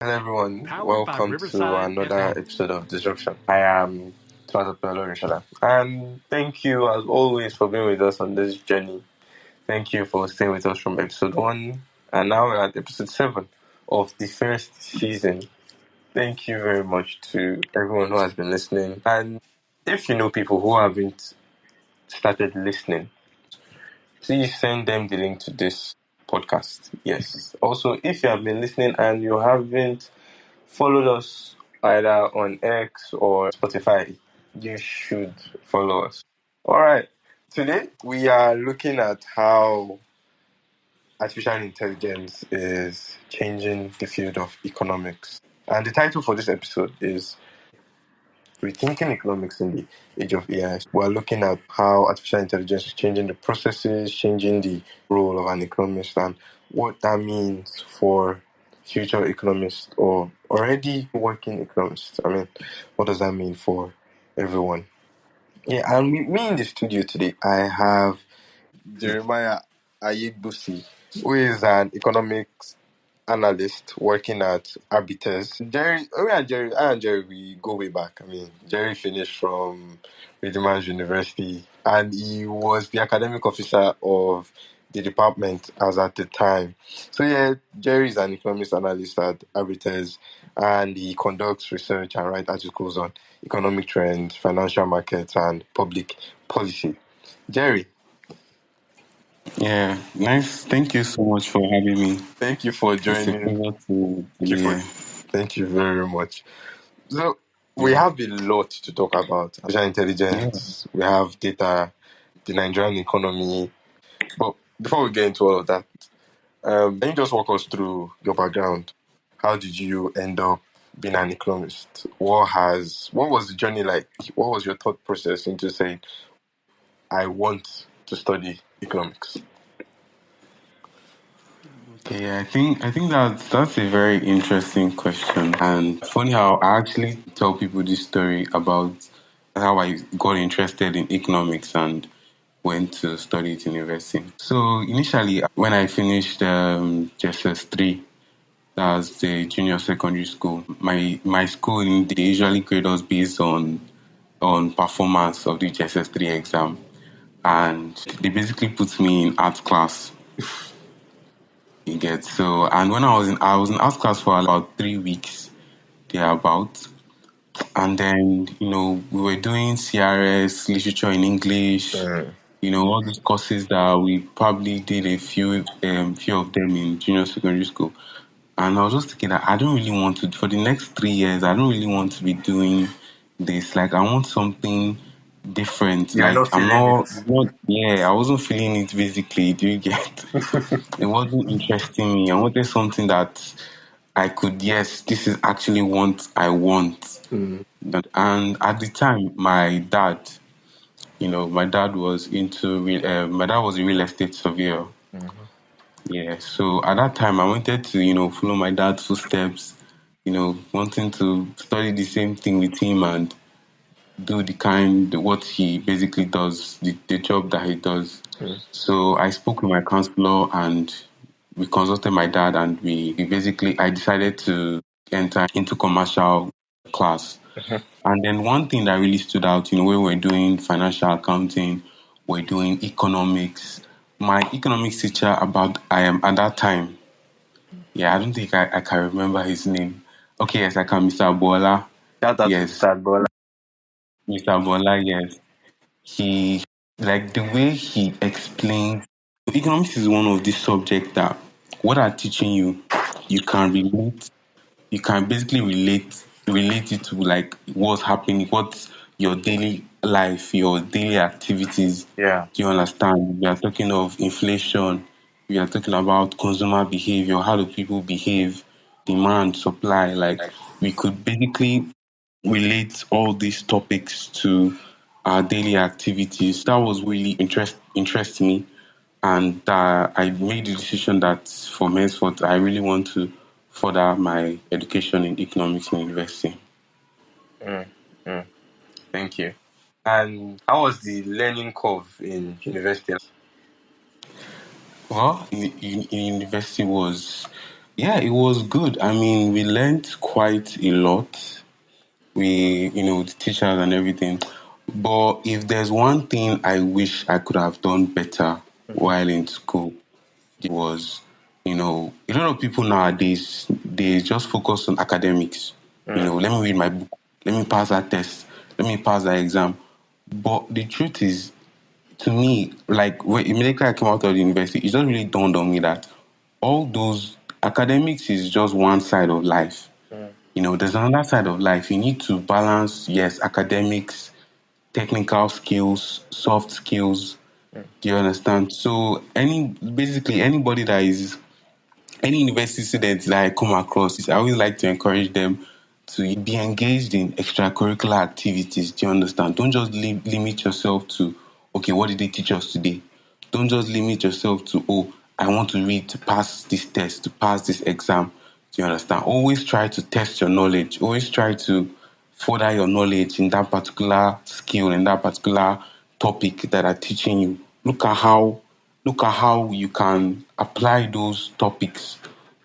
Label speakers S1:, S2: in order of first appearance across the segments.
S1: Hello everyone, welcome to another episode of DiZruption. I am Tiwatope Olorunshola, and thank you as always for being with us on this journey. Thank you for staying with us from episode 1, and now we're at episode 7 of the first season. Thank you very much to everyone who has been listening, and if you know people who haven't started listening, please send them the link to this podcast. Yes. Also, if you have been listening and you haven't followed us either on X or Spotify, you should follow us. All right. Today we are looking at how artificial intelligence is changing the field of economics. And the title for this episode is Rethinking Economics in the Age of AI. We're looking at how artificial intelligence is changing the processes, changing the role of an economist, and what that means for future economists or already working economists. I mean, what does that mean for everyone? Yeah, and with me in the studio today, I have Jeremiah Ayegbusi, who is an economics analyst working at Arbites. Jerry, we go way back. I mean, Jerry finished from Redeemer's University, and he was the academic officer of the department as at the time. So yeah, Jerry is an economics analyst at Arbites, and he conducts research and writes articles on economic trends, financial markets, and public policy. Jerry,
S2: Yeah, nice. Thank you so much for having me.
S1: thank you for
S2: It's a
S1: joining.
S2: pleasure to
S1: Thank
S2: be
S1: you for
S2: here.
S1: thank you very much. So we
S2: Yeah,
S1: have a lot to talk about. Artificial
S2: yeah.
S1: intelligence, we have data, the Nigerian economy. But before we get into all of that, can you just walk us through your background? How did you end up being an economist? What was the journey like? What was your thought process into saying, I want to study economics?
S2: Okay, yeah, I think that's a very interesting question, and funny how I actually tell people this story about how I got interested in economics and went to study it in university. So initially, when I finished JSS 3, that's the junior secondary school. My school, they usually grade us based on performance of the JSS 3 exam, and they basically put me in art class. You get so, and when I was in art class for about 3 weeks, thereabout, and then we were doing CRS, literature in English,
S1: Mm.
S2: all these courses that we probably did a few of them in junior secondary school. And I was just thinking that I don't really want to, for the next 3 years, I don't really want to be doing this. Like, I want something different.
S1: You're
S2: Like,
S1: not feeling
S2: yeah, I wasn't feeling it basically. Do you get?
S1: it.
S2: It wasn't interesting me. I wanted something that I could, yes, this is actually what I want.
S1: Mm.
S2: And at the time, my dad was my dad was a real estate surveyor.
S1: Mhm.
S2: Yeah, so at that time, I wanted to, follow my dad's footsteps, wanting to study the same thing with him and do what he basically does, the job that he does.
S1: Mm.
S2: So I spoke with my counselor and we consulted my dad, and I decided to enter into commercial class.
S1: Mhm.
S2: And then one thing that really stood out, when we're doing financial accounting, we're doing economics. My economics teacher at that time, yeah, I don't think I can remember his name. Okay, yes, I can, Mr. Bola.
S1: Shout out to
S2: Yes,
S1: Mr. Bola.
S2: Mr. Bola, yes. He, like the way he explains, economics is one of these subjects that what are teaching you, you can relate, you can basically relate it to like what's happening, what's your daily life, your daily activities.
S1: Yeah.
S2: Do you understand? We are talking of inflation, we are talking about consumer behavior, how do people behave, demand, supply. Like, we could basically relate all these topics to our daily activities. That was really interest me, and I made the decision that from henceforth I really want to further my education in economics in university.
S1: Mm. Mm. Thank you. And how was the learning curve in university?
S2: Well, in university was Yeah, it was good. I mean, we learned quite a lot. The teachers and everything. But if there's one thing I wish I could have done better while in school, was, a lot of people nowadays, they just focus on academics. Let me read my book, let me pass that test, let me pass that exam. But the truth is, to me, like when immediately I came out of the university, it just really dawned on me that all those academics is just one side of life. There's another side of life. You need to balance, yes, academics, technical skills, soft skills. Do you understand? So basically anybody that is any university students that I come across, I always like to encourage them to be engaged in extracurricular activities. Do you understand? Don't just limit yourself to, okay, what did they teach us today? Don't just limit yourself to, oh, I want to read to pass this test, to pass this exam. Do you understand? Always try to test your knowledge. Always try to further your knowledge in that particular skill, in that particular topic that are teaching you. Look at how you can apply those topics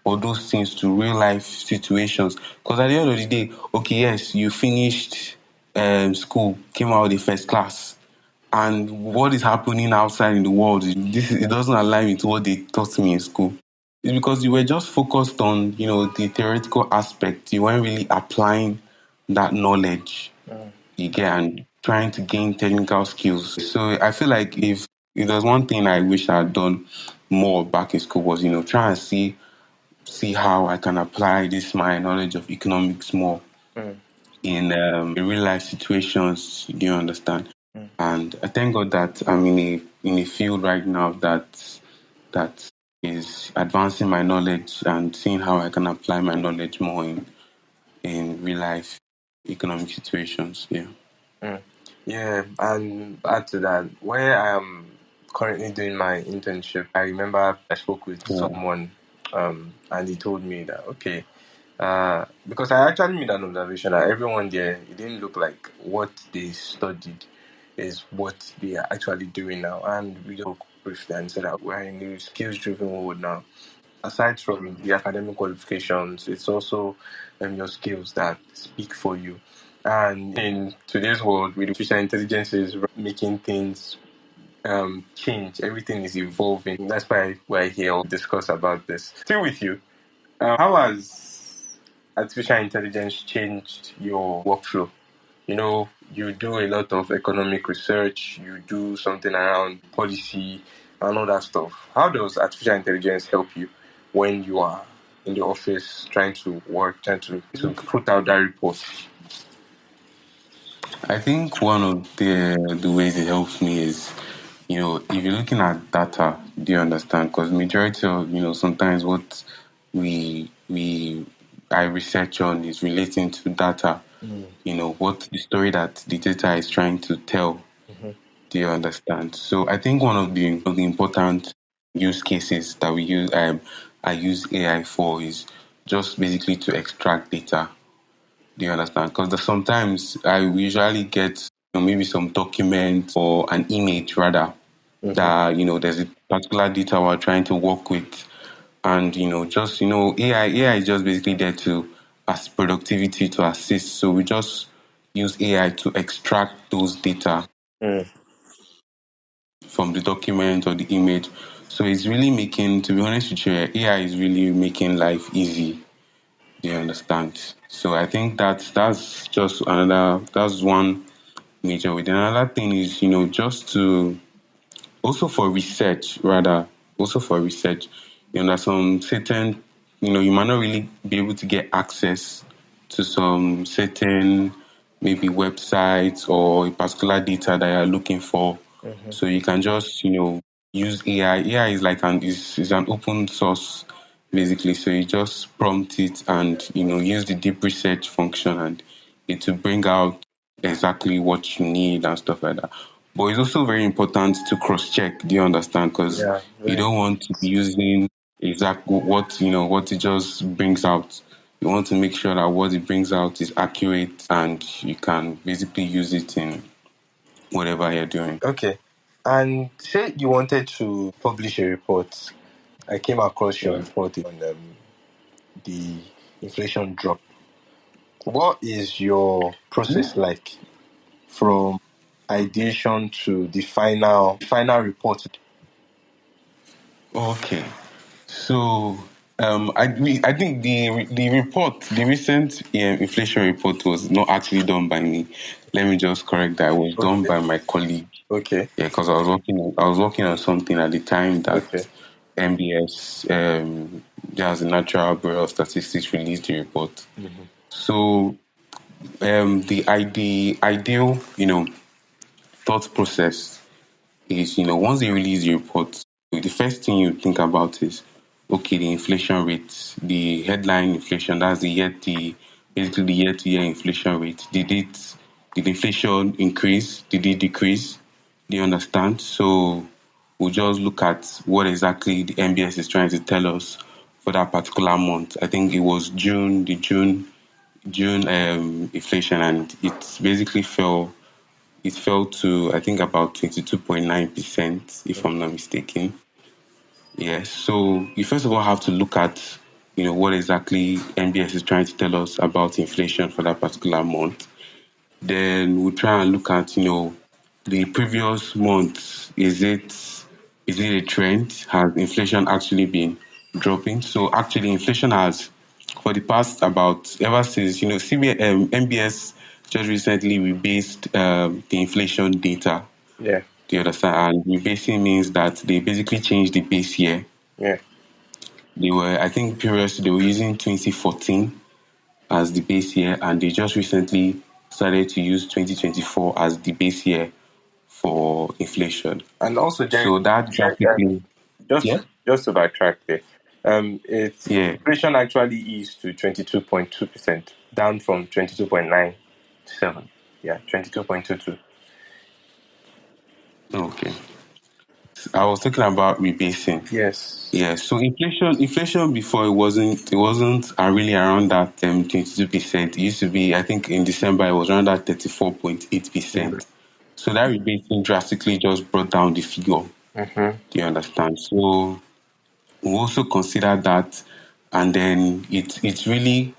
S2: or those things to real life situations. Because at the end of the day, okay, yes, you finished school, came out with a first class, and what is happening outside in the world, it doesn't align with what they taught me in school. It's because you were just focused on, the theoretical aspect. You weren't really applying that knowledge you get and trying to gain technical skills. So I feel like if there's one thing I wish I had done more back in school was, try and see how I can apply this my knowledge of economics more in real life situations. Do you understand? And I thank God that I'm in a field right now that is advancing my knowledge and seeing how I can apply my knowledge more in real life economic situations. Yeah.
S1: Yeah, and add to that, where I am currently doing my internship, I remember I spoke with
S2: Yeah.
S1: someone, and he told me that okay, because I actually made an observation that everyone there, it didn't look like what they studied is what they are actually doing now, and we just spoke briefly and said that we're in a skills-driven world now. Aside from the academic qualifications, it's also your skills that speak for you. And in today's world, with artificial intelligence is making things change. Everything is evolving. That's why we're here to discuss about this. Still with you. How has artificial intelligence changed your workflow? You do a lot of economic research, you do something around policy and all that stuff. How does artificial intelligence help you when you are in the office trying to work, trying to put out that report?
S2: I think one of the ways it helps me is, if you're looking at data, do you understand? Because majority of, sometimes what we I research on is relating to data. What the story that the data is trying to tell. Do you understand? So I think one of the important use cases that I use AI for is just basically to extract data. Do you understand? Because sometimes I usually get maybe some document or an image rather that there's a particular data we're trying to work with, and just AI is just basically there to as productivity to assist. So we just use AI to extract those data
S1: Mm.
S2: from the document or the image. So it's really making, to be honest with you, AI is really making life easy. Do you understand? So I think that's one major way. Then another thing is, just to also for research, rather, also for research, there's some certain, you might not really be able to get access to some certain maybe websites or a particular data that you're looking for. So you can just, use AI. AI is like is an open source basically. So you just prompt it and use the deep research function and it will bring out exactly what you need and stuff like that. But it's also very important to cross check. Do you understand? Because
S1: Yeah,
S2: you
S1: very.
S2: don't want to be using exactly what it just brings out. You want to make sure that what it brings out is accurate and you can basically use it in whatever you're doing.
S1: Okay. And say you wanted to publish a report. I came across your
S2: Yeah.
S1: report on the inflation drop. What is your process like from ideation to the final report?
S2: Okay. So I think the report, the recent inflation report was not actually done by me. Let me just correct that. It was done
S1: Okay.
S2: by my colleague.
S1: Okay.
S2: Yeah, because I was working on something at the time
S1: Okay.
S2: that MBS, there's a Natural Bureau of Statistics, released the report.
S1: Mm-hmm.
S2: So the ideal, thought process is, once they release the report, the first thing you think about is, okay, the inflation rate, the headline inflation, that's basically the year-to-year inflation rate. Did inflation increase? Did it decrease? Do you understand? So we'll just look at what exactly the MBS is trying to tell us for that particular month. I think it was June inflation, and it basically fell to, I think, about 22.9%, if I'm not mistaken. Yes. So you first of all have to look at, what exactly MBS is trying to tell us about inflation for that particular month. Then we'll try and look at, the previous month. Is it a trend? Has inflation actually been dropping? So actually, inflation has, for the past, about ever since, MBS just recently rebased the inflation data.
S1: Yeah.
S2: Do you understand? And rebasing means that they basically changed the base year.
S1: Yeah.
S2: I think previously they were using 2014 as the base year, and they just recently started to use 2024 as the base year for inflation.
S1: And also,
S2: So that drastically,
S1: just
S2: yeah,
S1: just to backtrack there, it's
S2: yeah,
S1: inflation actually eased to 22.2%, down from 22.97. Yeah, 22.22.
S2: okay. I was talking about rebasing.
S1: Yes.
S2: Yeah, so inflation before, it wasn't really around that 22%. It used to be, I think in December it was around that
S1: Mm-hmm.
S2: 34.8%. So that rebasing drastically just brought down the figure.
S1: Mm-hmm.
S2: Do you understand? So we also consider that, and then it's really,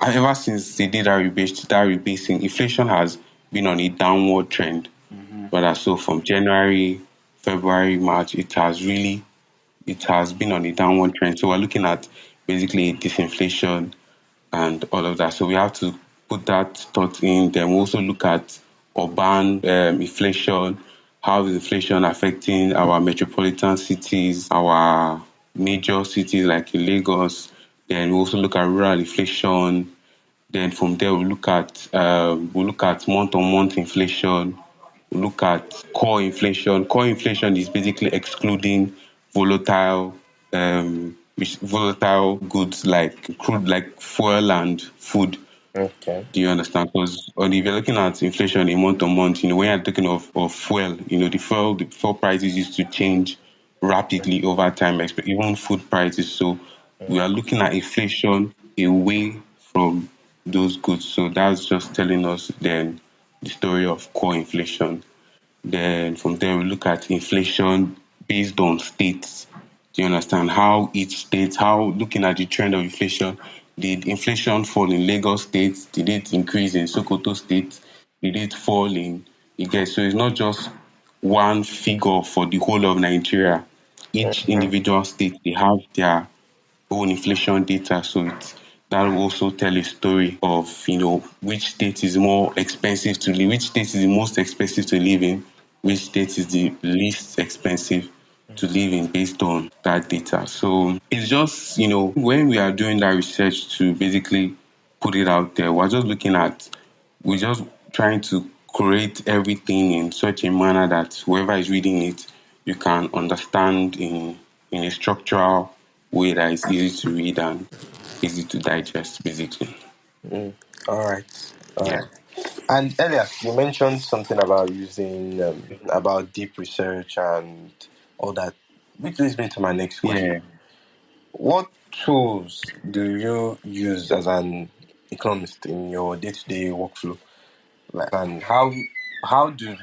S2: ever since they did that rebasing, inflation has been on a downward trend.
S1: Mm-hmm.
S2: Rather, so from January, February, March, it has been on a downward trend. So we're looking at basically disinflation and all of that. So we have to put that thought in. Then we also look at urban inflation. How is inflation affecting our metropolitan cities, our major cities like in Lagos? Then we also look at rural inflation. Then from there we look at month on month inflation. We look at core inflation. Core inflation is basically excluding volatile volatile goods like crude, like fuel and food.
S1: Okay.
S2: Do you understand? Because if you're looking at inflation in month on month, when you're talking of fuel, the fuel prices used to change rapidly over time, even food prices. So we are looking at inflation away from those goods. So that's just telling us then the story of core inflation. Then from there we look at inflation based on states. Do you understand how each state, how looking at the trend of inflation, did inflation fall in Lagos State? Did it increase in Sokoto State? Did it fall in so it's not just one figure for the whole of Nigeria. Each
S1: Mm-hmm.
S2: individual state, they have their own inflation data. So that will also tell a story of, which state is more expensive to live, which state is the most expensive to live in, which state is the least expensive to live in, based on that data. So it's just, when we are doing that research to basically put it out there, we're just trying to create everything in such a manner that whoever is reading it, you can understand in a structural way that is easy to read and easy to digest, basically.
S1: Mm. All right. All
S2: Yeah.
S1: right. And earlier, you mentioned something about using about deep research and all that, which leads me to my next question.
S2: Yeah.
S1: What tools do you use as an economist in your day-to-day workflow? And how do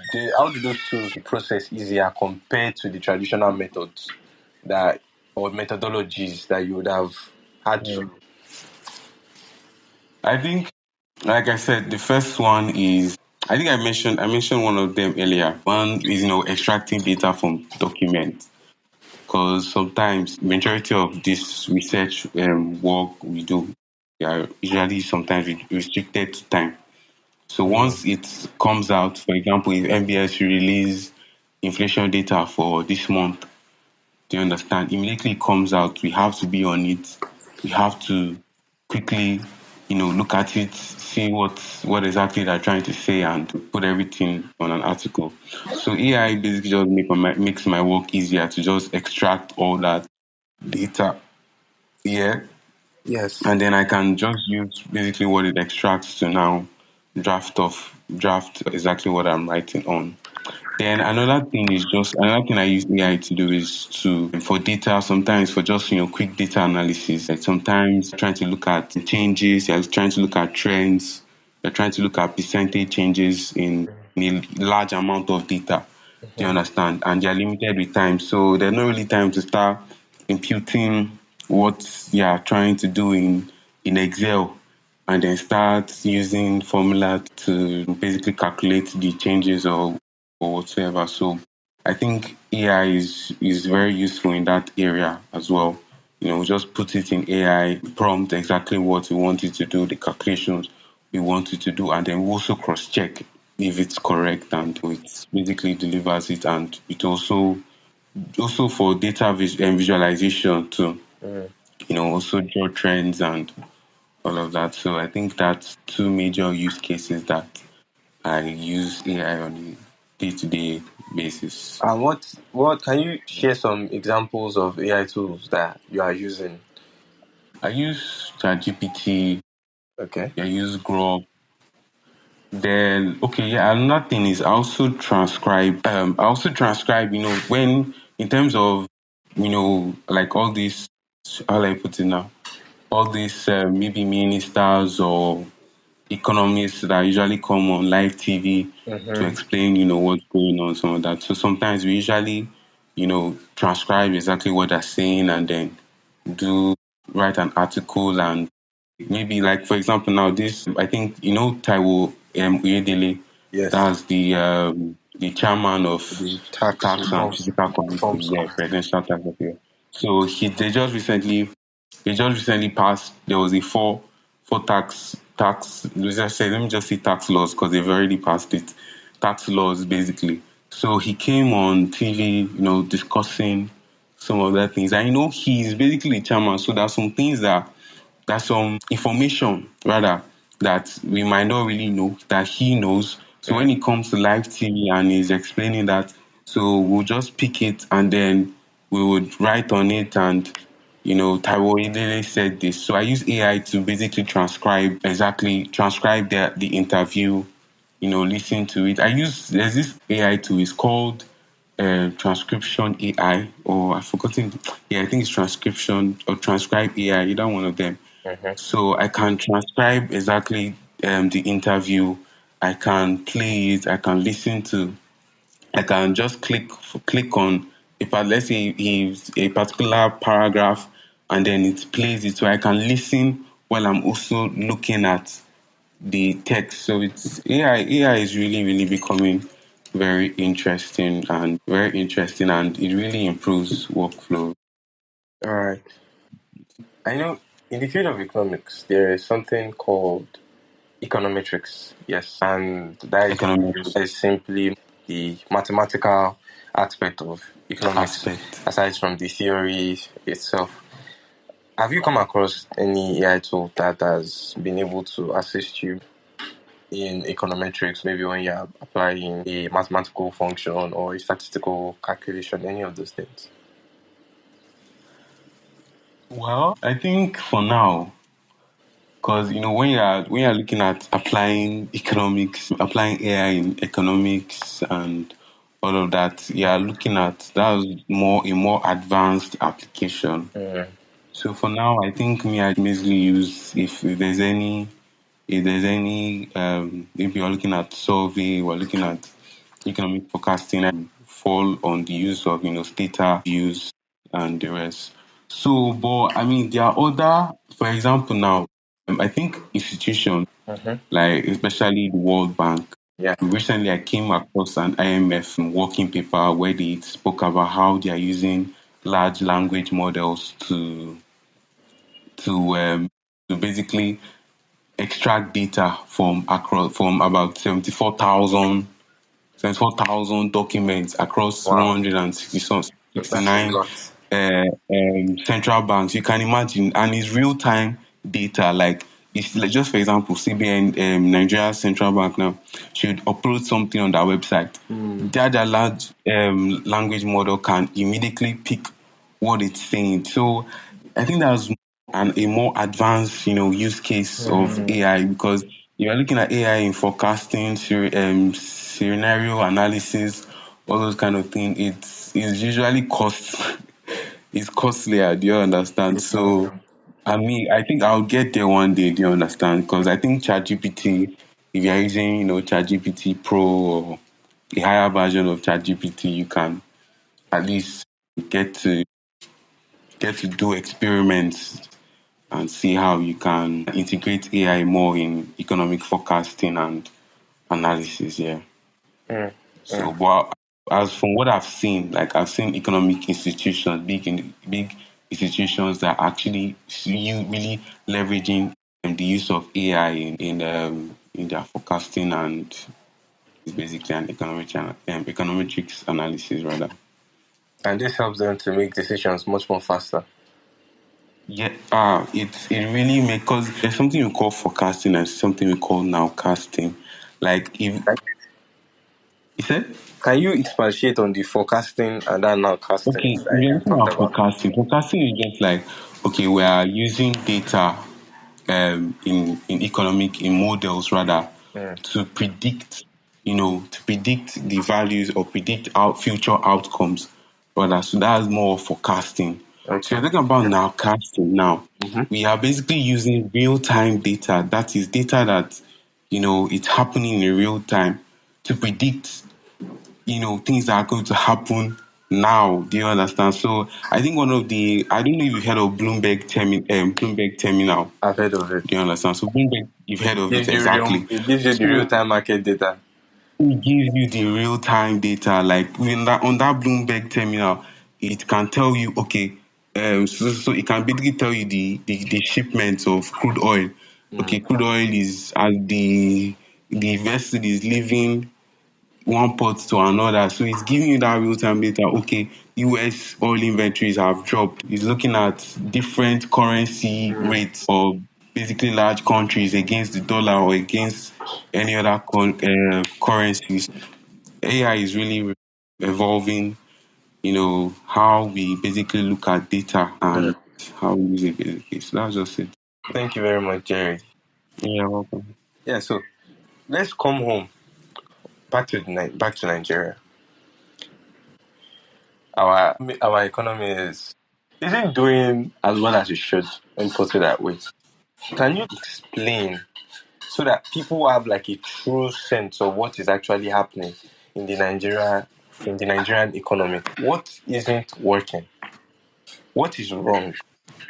S1: those tools make the process easier compared to the traditional methods that or methodologies that you would have had to?
S2: I think, like I said, the first one is, I think I mentioned one of them earlier. One is, extracting data from documents, because sometimes majority of this research work we do, are usually sometimes restricted to time. So
S1: Mm,
S2: once it comes out, for example, if MBS release inflation data for this month, do you understand? Immediately it comes out, we have to be on it. We have to quickly, look at it, see what exactly they're trying to say, and put everything on an article. So AI basically just makes my work easier to just extract all that data. Yeah.
S1: yes.
S2: And then I can just use basically what it extracts to now draft exactly what I'm writing on. Then another thing I use AI to do is to for data, sometimes for just quick data analysis. Like sometimes trying to look at changes, you're trying to look at trends, you're trying to look at percentage changes in a large amount of data. Do you
S1: Mhm.
S2: understand? And you're limited with time. So there's no really time to start imputing what you're trying to do in Excel, and then start using formula to basically calculate the changes or whatsoever. So I think AI is very useful in that area as well. Just put it in AI, prompt exactly what we want it to do, the calculations we want it to do, and then we also cross check if it's correct, and it basically delivers it. And it also for data visualization too,
S1: Mm.
S2: also draw trends and all of that. So I think that's two major use cases that I use AI on a day-to-day basis.
S1: And what can you share some examples of AI tools that you are using?
S2: I use ChatGPT,
S1: Okay.
S2: I use Grok. Then okay, yeah, another thing is I also transcribe, when in terms of like all these, how do I put it now? All these maybe ministers or economists that usually come on live TV to
S1: Mm-hmm.
S2: explain, what's going on, some of that. So sometimes we usually, transcribe exactly what they're saying, and then do write an article, and maybe like for example now this, I think Taiwo Uyedele,
S1: Yes.
S2: that's the chairman of
S1: The tax
S2: tax and
S1: reforms
S2: physical committee,
S1: reforms
S2: yeah,
S1: committee.
S2: presidential tax appeal. So they just recently passed. There was a four let me just say tax laws, because they've already passed it. Tax laws basically. So he came on TV, discussing some of that things. And he's basically chairman. So there's some information rather that we might not really know that he knows. So when
S1: Mm.
S2: it comes to live TV and he's explaining that, so we'll just pick it and then we would write on it, and Taiwo Idele said this. So I use AI to basically transcribe the interview, listen to it. There's this AI tool, it's called transcription AI, or I've forgotten. Yeah, I think it's transcription or transcribe AI, either one of them.
S1: Mm-hmm.
S2: So I can transcribe exactly the interview. I can play it. I can listen to. I can just click on let's say if a particular paragraph, and then it plays it. So I can listen while I'm also looking at the text. So it's AI. AI is really really becoming very interesting, and it really improves workflow.
S1: All right. I know in the field of economics there is something called econometrics. Yes, and
S2: Economics
S1: that is simply the mathematical aspect of economics,
S2: aspect.
S1: aside from the theory itself. Have you come across any AI tool that has been able to assist you in econometrics, maybe when you're applying a mathematical function or a statistical calculation, any of those things?
S2: Well, I think for now, because when you're looking at applying economics, applying AI in economics and all of that, you're looking at that's more a more advanced application.
S1: Mm,
S2: So for now, I think I basically use, if there's any if you're looking at survey, we're looking at economic forecasting, fall on the use of data views and the rest. So, but I mean, there are other, for example, now. I think institutions
S1: Mm-hmm.
S2: like especially the World Bank.
S1: Yeah.
S2: Recently, I came across an IMF working paper where they spoke about how they are using large language models to um, to basically extract data from about 74,000 documents across
S1: Wow.
S2: 169
S1: That's a lot.
S2: central banks. You can imagine, and it's real time data. Like, it's like, just for example, CBN, Nigeria Central Bank now should upload something on their website.
S1: Mm.
S2: That large language model can immediately pick what it's saying. So I think that's a more advanced, use case of
S1: Mm.
S2: AI, because you are looking at AI in forecasting, scenario analysis, all those kind of things. It's usually it's costlier. Do you understand? So I think I'll get there one day. Do you understand? Because I think ChatGPT, if you're using, ChatGPT Pro or a higher version of ChatGPT, you can at least get to do experiments and see how you can integrate AI more in economic forecasting and analysis. Yeah.
S1: Mm.
S2: So, but as from what I've seen, like I've seen economic institutions, big institutions that are actually really leveraging the use of AI in their forecasting, and it's basically an econometrics analysis rather.
S1: And this helps them to make decisions much more faster.
S2: Yeah, it really makes, because there's something we call forecasting and something we call nowcasting. Like, if you said,
S1: Can you expatiate on the forecasting and that nowcasting
S2: okay,
S1: that
S2: we're
S1: you
S2: looking
S1: talked
S2: at
S1: about?
S2: forecasting. Forecasting is just like, okay, we are using data in economic, in models rather,
S1: Mm.
S2: to predict, to predict the values or predict out future outcomes rather. So that's more forecasting. So
S1: Okay.
S2: you're talking about nowcasting now.
S1: Mm-hmm.
S2: We are basically using real time data. That is data that, it's happening in real time to predict, things that are going to happen now. Do you understand? So I think I don't know if you've heard of Bloomberg Terminal.
S1: I've heard of it.
S2: Do you understand? So Bloomberg, you've heard of it exactly.
S1: It gives you the real
S2: So
S1: time market data.
S2: it gives you the real time data. Like on that Bloomberg terminal, it can tell you, okay, so it can basically tell you the shipments of crude oil.
S1: Mm.
S2: Okay, crude oil is, as the vessel is leaving one port to another. So it's giving you that real time data. Okay, US oil inventories have dropped. It's looking at different currency
S1: Mm.
S2: rates of basically large countries against the dollar or against any other currencies. AI is really evolving, how we basically look at data
S1: Mm.
S2: and how we use it basically. So that's just it.
S1: Thank you very much, Jerry.
S2: Yeah, welcome.
S1: Yeah, so let's come home back to Nigeria. Our economy isn't doing as well as it should, and put it that way. Can you explain so that people have like a true sense of what is actually happening in the Nigerian economy? What isn't working? What is wrong?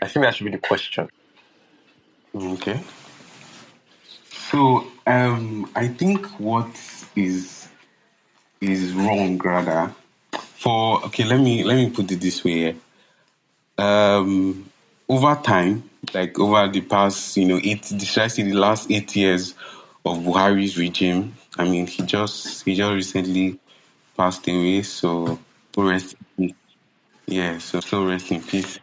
S1: I think that should be the question.
S2: Okay. So I think what is is wrong rather. For okay, let me put it this way. Over time, like over the past, should I say the last 8 years of Buhari's regime, I mean, he just recently passed away, so rest in peace. Yeah, so rest in peace.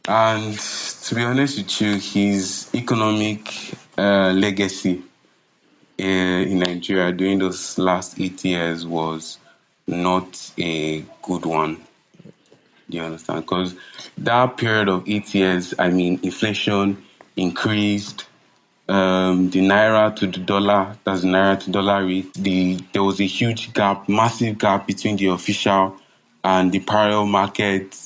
S2: And to be honest with you, his economic legacy in Nigeria during those last 8 years was not a good one. Do you understand? Because that period of 8 years, I mean, inflation increased. The naira to the dollar, that's the naira to dollar rate. There was a huge gap, massive gap between the official and the parallel market.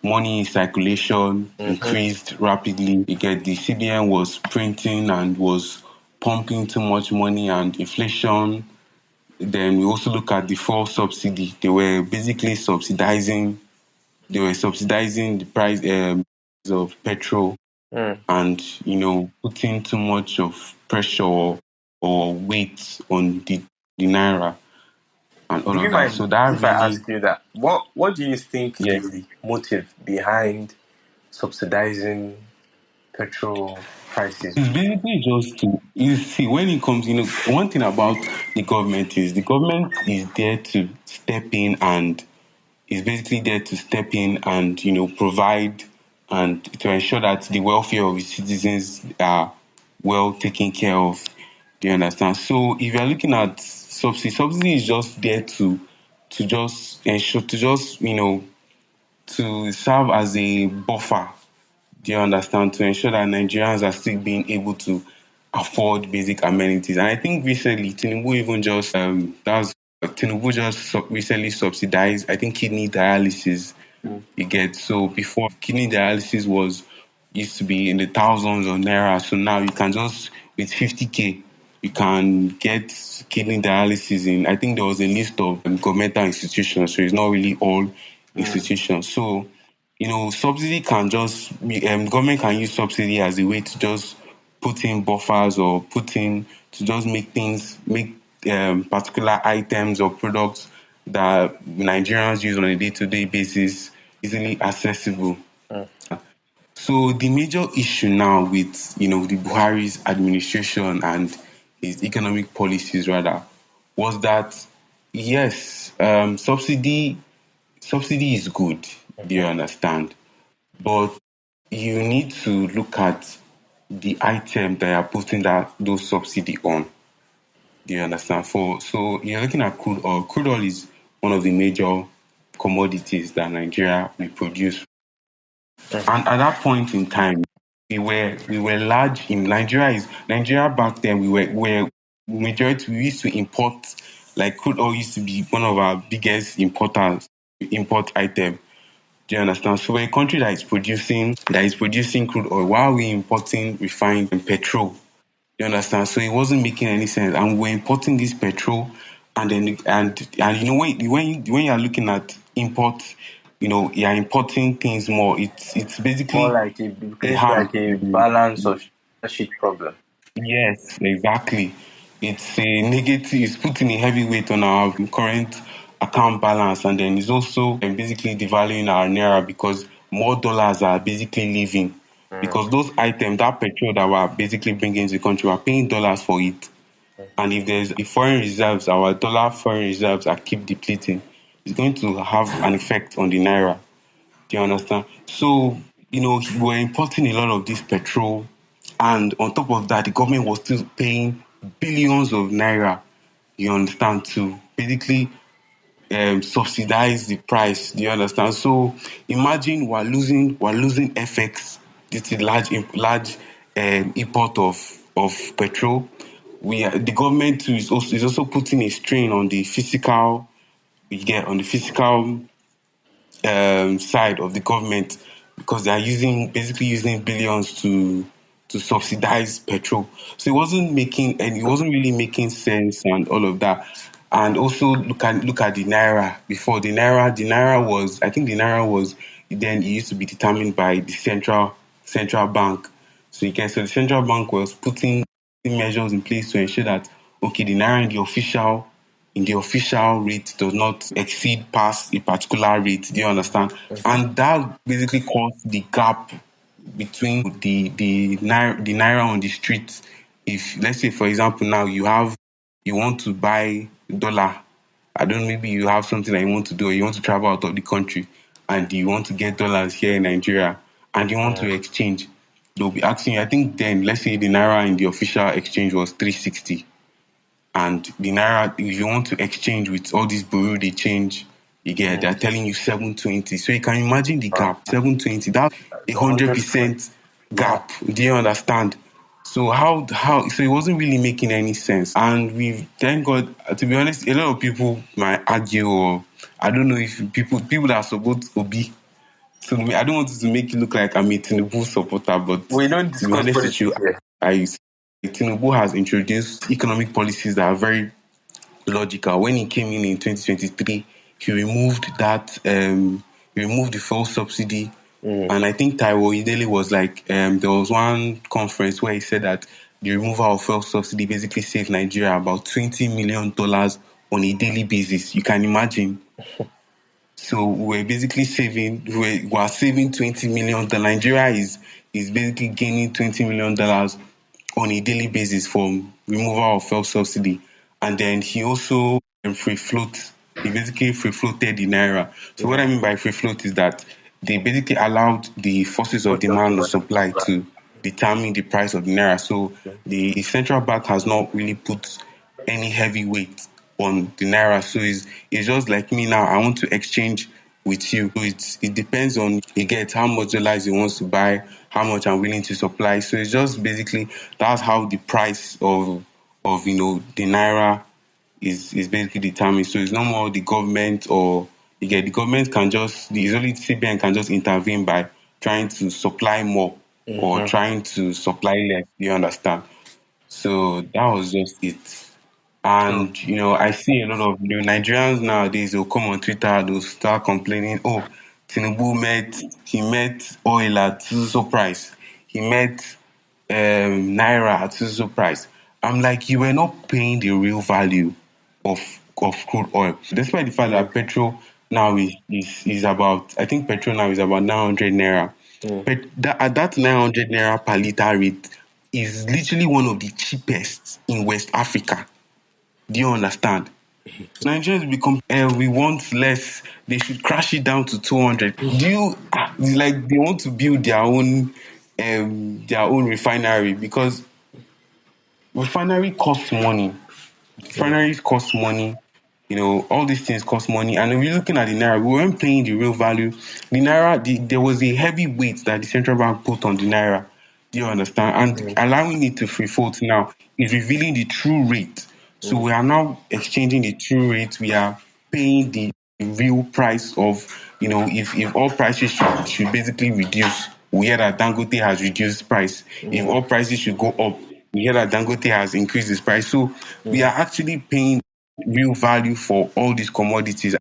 S2: Money in circulation
S1: Mm-hmm.
S2: increased rapidly. You get the CBN was printing and was pumping too much money, and inflation. Then we also look at the fuel subsidy. They were subsidizing the price of petrol. and putting too much of pressure or weight on the naira and all
S1: Do
S2: of
S1: you
S2: that.
S1: mind
S2: So that
S1: if I
S2: really,
S1: ask you that? What do you think
S2: yeah,
S1: the motive behind subsidizing petrol prices?
S2: it's basically just to, you see, when it comes, one thing about the government is there to step in and is basically there to step in and provide and to ensure that the welfare of its citizens are well taken care of. Do you understand? So if you're looking at subsidy is just there to just ensure to just to serve as a buffer. Do you understand? To ensure that Nigerians are still being able to afford basic amenities. And I think recently Tinubu even just Tinubu just recently subsidized, I think, kidney dialysis. You get, so before, kidney dialysis was used to be in the thousands of naira. So now you can just, with 50K, you can get kidney dialysis in, I think there was a list of governmental institutions, so it's not really all institutions. So subsidy can just government can use subsidy as a way to just put in buffers or put in to just make particular items or products that Nigerians use on a day-to-day basis easily accessible. So the major issue now with the Buhari's administration and his economic policies rather was that yes, subsidy is good. Do you understand? But you need to look at the item that you're putting those subsidy on. Do you understand? So you're looking at crude oil. Crude oil is one of the major commodities that Nigeria we produce. And at that point in time, we were large in Nigeria back then. We were majority. We used to import, like, crude oil used to be one of our biggest import item. Do you understand? So we're a country that is producing crude oil while we're importing refined petrol. You understand? So it wasn't making any sense, and we're importing this petrol, and then and when you're looking at imports, you're importing things more. It's
S1: More
S2: basically
S1: like
S2: a
S1: it's
S2: harm.
S1: like a balance of sheet problem.
S2: Yes, exactly. It's a negative. It's putting a heavy weight on our current account balance, and then it's also basically devaluing our naira because more dollars are basically leaving. Because those items, that petrol that we're basically bringing into the country, we're paying dollars for it. And if there's the foreign reserves, our dollar foreign reserves are keep depleting, it's going to have an effect on the naira. Do you understand? So, we're importing a lot of this petrol, and on top of that, the government was still paying billions of naira, you understand, to basically subsidize the price. Do you understand? So imagine we're losing FX. This is large import of petrol. The government too is also putting a strain on the physical, side of the government, because they are basically using billions to subsidize petrol. So it wasn't really making sense and all of that. And also look at the naira before. The naira was, I think the naira was, then it used to be determined by the central bank. So the central bank was putting measures in place to ensure that, okay, the naira in the official rate does not exceed past a particular rate. Do you understand? And that basically caused the gap between the naira on the street. If, let's say, for example, now you want to buy dollar, I don't know, maybe you have something that you want to do, or you want to travel out of the country, and you want to get dollars here in Nigeria, and you want to exchange. They'll be asking you, I think then, let's say the naira in the official exchange was 360, and the naira, if you want to exchange with all these bureau de change, they're telling you 720. So you can imagine the
S1: Wow.
S2: gap. 720, that's a hundred
S1: 100%.
S2: percent
S1: Yeah.
S2: gap. Do you understand? So so it wasn't really making any sense. And we thank God, to be honest, a lot of people might argue, or I don't know, if people that support Obi. So I don't want to make it look like I'm a Tinubu supporter, but
S1: We don't
S2: to be
S1: discuss
S2: honest with you,
S1: politics here.
S2: I Tinubu has introduced economic policies that are very logical. When he came in 2023, he removed the fuel subsidy And I think Taiwo Idele was like, there was one conference where he said that the removal of fuel subsidy basically saved Nigeria about $20 million on a daily basis. You can imagine. So we're basically saving, we're saving 20 million. The Nigeria is basically gaining $20 million on a daily basis from removal of fuel subsidy. And then he also free float. He basically free floated the naira. So what I
S1: Yeah.
S2: mean by free float is that they basically allowed the forces of
S1: What's your
S2: demand and
S1: demand and
S2: supply
S1: supply?
S2: to determine the price of the naira. So the central bank has not really put any heavy weight on the naira. So it's just like me now. I want to exchange with you. So it depends on you get how much dollars you want to buy, how much I'm willing to supply. So it's just basically that's how the price of the naira is basically determined. So it's no more the government or you get the government can just the only CBN can just intervene by trying to supply more or
S1: Mm-hmm.
S2: trying to supply less. You understand? So that was just it.
S1: So,
S2: And I see a lot of Nigerians nowadays. They'll come on Twitter, they'll start complaining. Oh, Tinubu met oil at so price. He met naira at so price. I'm like, you were not paying the real value of crude oil. Despite the fact
S1: yeah.
S2: that petrol now is about, I think petrol now is about 900 naira.
S1: Mm.
S2: But at that 900 naira per liter rate is literally one of the cheapest in West Africa. Do you understand? So Nigerians become we want less. They should crash it down to 200. It's like they want to build their own refinery because refinery costs money.
S1: Yeah.
S2: Refineries cost money. All these things cost money. And if you're looking at the naira, we weren't paying the real value. The naira, there was a heavy weight that the central bank put on the naira. Do you understand? And
S1: Mm.
S2: allowing it to free float now is revealing the true rate. So
S1: Mm.
S2: we are now exchanging the true rate. We are paying the real price of, if all prices should basically reduce. We hear that Dangote has reduced price. If
S1: Yeah.
S2: all prices should go up, we hear that Dangote has increased its price. So we
S1: Mm.
S2: are actually paying real value for all these commodities.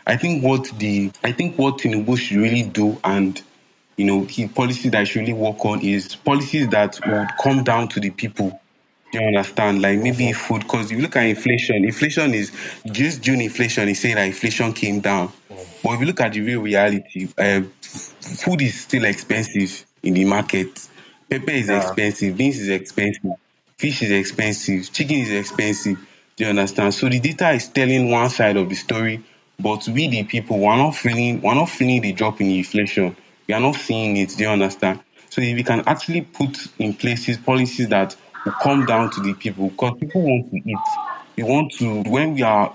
S2: I think what Tinubu should really do, and his policy that should really work on, is policies that would come down to the people. Do you understand? Like maybe
S1: Mm-hmm.
S2: food, because you look at inflation. Inflation is just June inflation is saying that inflation came down. But if you look at the real reality, food is still expensive in the market. Pepper is
S1: Yeah.
S2: expensive, beans is expensive, fish is expensive, chicken is expensive. Do you understand? So the data is telling one side of the story, but we the people we're not feeling the drop in inflation. We are not seeing it. Do you understand? So if we can actually put in places policies that will come down to the people, because people want to eat. We want to when we are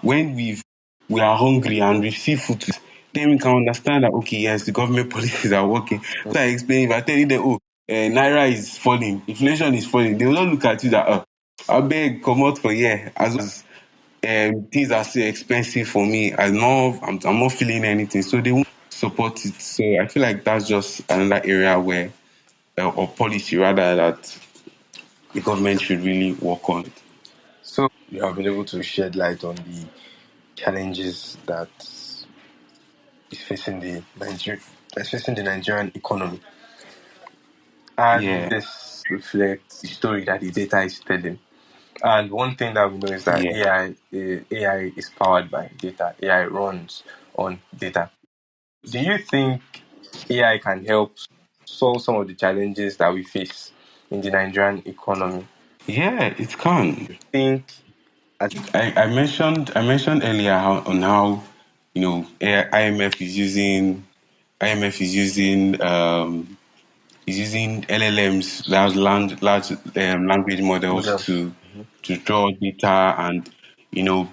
S2: hungry and we see food to then we can understand that okay, yes, the government policies are working. So I explain if I tell you that naira is falling, inflation is falling, they will not look at you that abeg comot for here as things are still expensive for me. I'm not feeling anything. So they won't support it. So I feel like that's just another area where or policy rather that the government should really work on it.
S1: So you have been able to shed light on the challenges that is facing the Nigerian economy, and
S2: Yeah,
S1: this reflects the story that the data is telling. And one thing that we know is that
S2: yeah.
S1: AI is powered by data. AI runs on data. Do you think AI can help solve some of the challenges that we face in the Nigerian economy?
S2: Yeah, it can.
S1: Think
S2: I mentioned earlier how IMF is using LLMs, large language models
S1: models.
S2: to draw data. And you know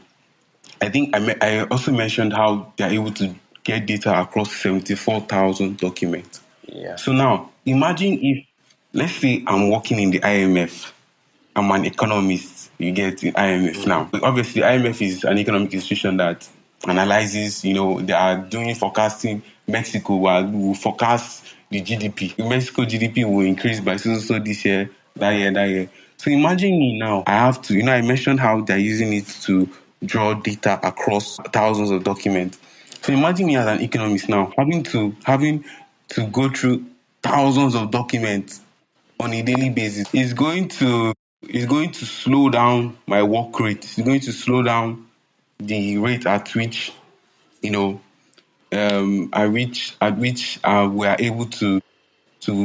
S2: I also mentioned how they're able to get data across 74,000 documents.
S1: Yeah.
S2: So now imagine if, let's say, I'm working in the IMF. I'm an economist. You get in IMF
S1: Mm-hmm.
S2: now. Obviously, IMF is an economic institution that analyzes. They are doing forecasting. Mexico will forecast the GDP. Mexico GDP will increase by so this year, that year, that year. So imagine me now. I have to. I mentioned how they're using it to draw data across thousands of documents. So imagine me as an economist now having to go through thousands of documents on a daily basis. It's going to slow down my work rate. It's going to slow down the rate at which you know at which we are able to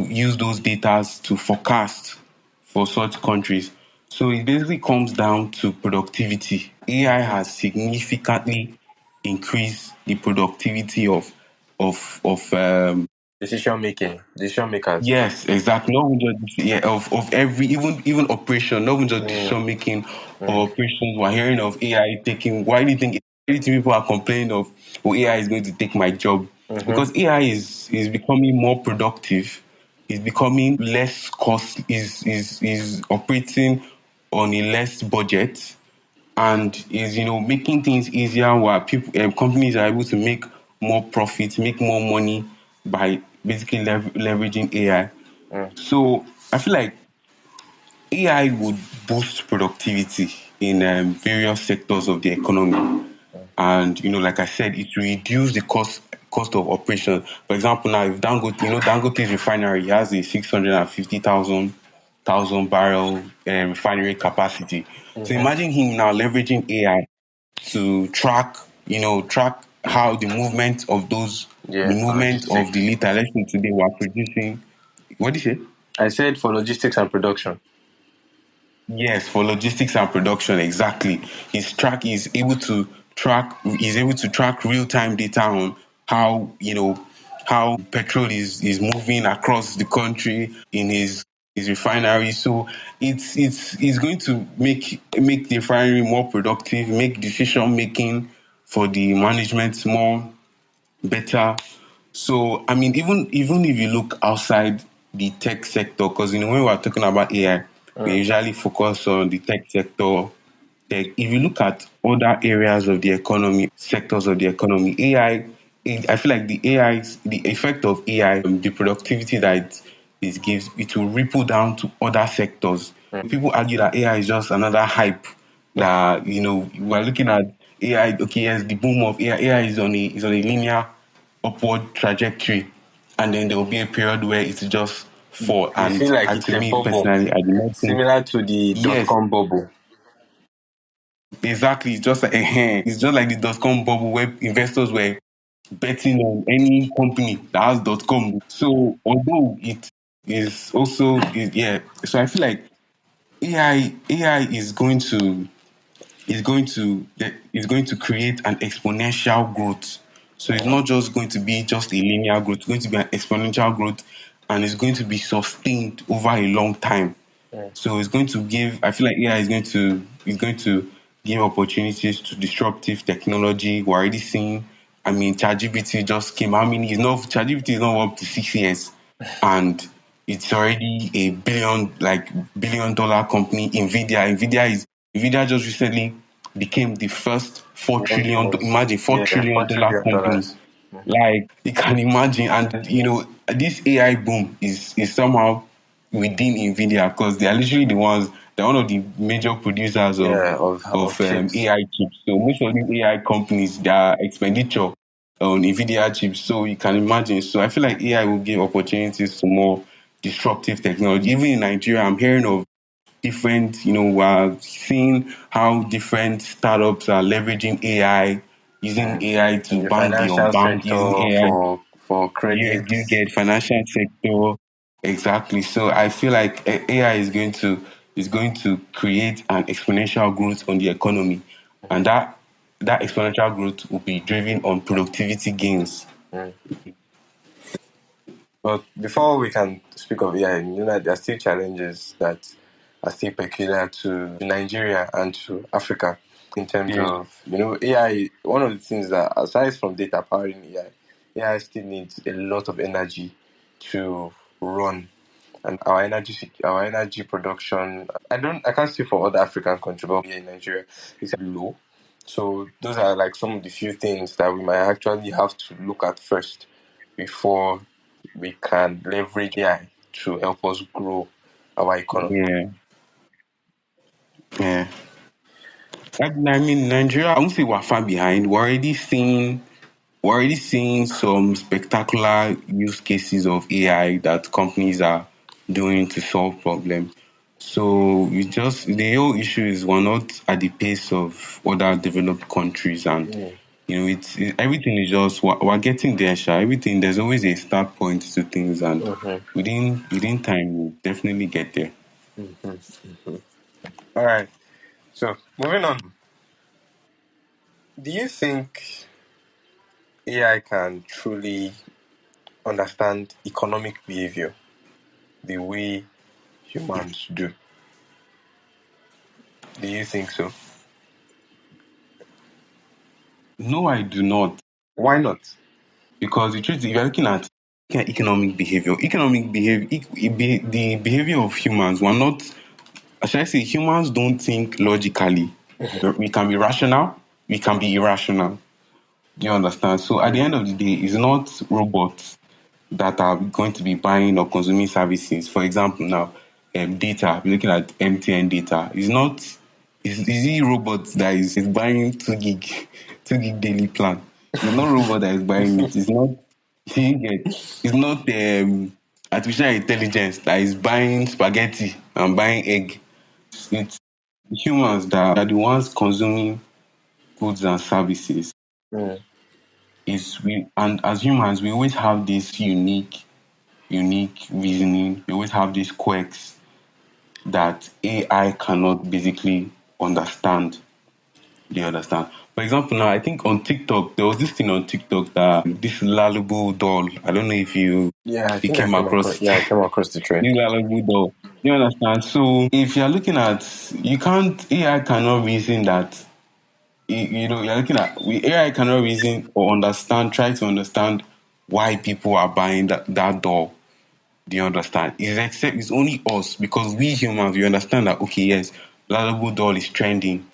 S2: use those data to forecast for such countries. So it basically comes down to productivity. AI has significantly increased the productivity of
S1: decision makers.
S2: yes, exactly. Not even just yeah, of every even operation, not even just
S1: Mm,
S2: decision making
S1: mm,
S2: or operations. We're hearing of AI taking. Why do you think people are complaining of? Oh, AI is going to take my job
S1: mm-hmm,
S2: because AI is becoming more productive. Is becoming less cost. Is operating on a less budget and is making things easier where people companies are able to make more profit, make more money by basically leveraging AI.
S1: mm,
S2: So I feel like AI would boost productivity in various sectors of the economy,
S1: mm,
S2: and like I said, it will reduce the cost of operation. For example, now if Dangote's refinery has a 650,000 barrel refinery capacity. So
S1: mm-hmm.
S2: imagine him now leveraging AI to track how the
S1: Yeah, for
S2: movement of the
S1: logistics.
S2: liter. Let's say today we're producing. What do you say?
S1: I said for logistics and production.
S2: Yes, for logistics and production, exactly. He's able to track real time data on how petrol is moving across the country in his refinery. So it's going to make the refinery more productive, make decision making for the management more better. So I mean, even if you look outside the tech sector, because when we're talking about AI, we
S1: Mm,
S2: usually focus on the tech sector. If you look at other areas of the economy, sectors of the economy, I feel like the effect of AI, the productivity that it gives, it will ripple down to other sectors.
S1: mm,
S2: People argue that AI is just another hype. That we're looking at AI. Okay, yes, the boom of AI. AI is on a linear upward trajectory, and then there will be a period where it's just fall.
S1: you feel like
S2: And
S1: it's
S2: to
S1: a
S2: me
S1: bubble,
S2: personally, I do not think
S1: similar to the dot
S2: yes.
S1: com bubble.
S2: Exactly. It's just like the dot-com bubble where investors were betting on any company that has dot-com. So although it is also yeah, so I feel like AI is going to create an exponential growth. So it's
S1: Mm,
S2: not just going to be just a linear growth, it's going to be an exponential growth, and it's going to be sustained over a long time.
S1: mm,
S2: So I feel like AI is going to give opportunities to disruptive technology. We're already seeing, I mean, ChatGPT just came. ChatGPT is not up to 6 years, and it's already a billion dollar company. Nvidia just recently became the first imagine four
S1: yeah, four
S2: trillion dollar
S1: trillion
S2: company.
S1: dollars. Mm-hmm.
S2: Like you can imagine, and this AI boom is somehow within Nvidia because they are literally they're one of the major producers of
S1: Yeah, of chips.
S2: AI chips. So most of these AI companies, their expenditure on Nvidia chips. So you can imagine. So I feel like AI will give opportunities to more disruptive technology. Even in Nigeria, I'm hearing of we're seeing how different startups are leveraging AI, using
S1: Mm.
S2: AI
S1: In
S2: to
S1: the
S2: bank the
S1: financial
S2: unbanked, using
S1: sector
S2: AI.
S1: for
S2: Yes, you
S1: credits.
S2: get financial sector. Exactly. So I feel like AI is going to create an exponential growth on the economy, and that exponential growth will be driven on productivity gains.
S1: Mm. But before we can speak of AI, that there are still challenges that are still peculiar to Nigeria and to Africa in terms
S2: Yeah,
S1: of, AI. One of the things that, aside from data powering AI still needs a lot of energy to run. And our energy production, I can't speak for other African countries, but here in Nigeria, is low. So those are like some of the few things that we might actually have to look at first before we can leverage AI to help us grow our economy.
S2: yeah, yeah. I mean, Nigeria, I won't say we're far behind. We're already seeing. we're already seeing some spectacular use cases of AI that companies are doing to solve problems. So the whole issue is we're not at the pace of other developed countries, and everything is just we're getting there. Everything, there's always a start point to things, and within time we'll definitely get there.
S1: All right. So moving on. Do you think AI can truly understand economic behavior the way humans do? Do you think so?
S2: No, I do not.
S1: Why not?
S2: Because the truth is, if you're looking at the behavior of humans, we're not, should I say, humans don't think logically. We can be rational, we can be irrational. Do you understand? So at the end of the day, it's not robots that are going to be buying or consuming services. For example, now, data, we're looking at MTN data. It's not, is it robots that is buying 2 gig daily plan? It's not robot that is buying it. It's not, you get, it's not artificial intelligence that is buying spaghetti and buying egg. It's humans that are the ones consuming goods and services.
S1: Mm.
S2: And as humans, we always have this unique reasoning. We always have these quirks that AI cannot basically understand. Do you understand? For example, now I think on TikTok, there was this thing on TikTok that this Lalubo doll. I don't know if
S1: Yeah, I
S2: you
S1: think I
S2: came
S1: came
S2: across
S1: across. Yeah, I came across the trend.
S2: this Lalubo doll. You understand? So if you're looking at, you can't, AI cannot reason that. You're looking at, AI cannot reason or try to understand why people are buying that doll. Do you understand? It's only us, because we humans, we understand that, okay, yes, Lalabo doll is trending.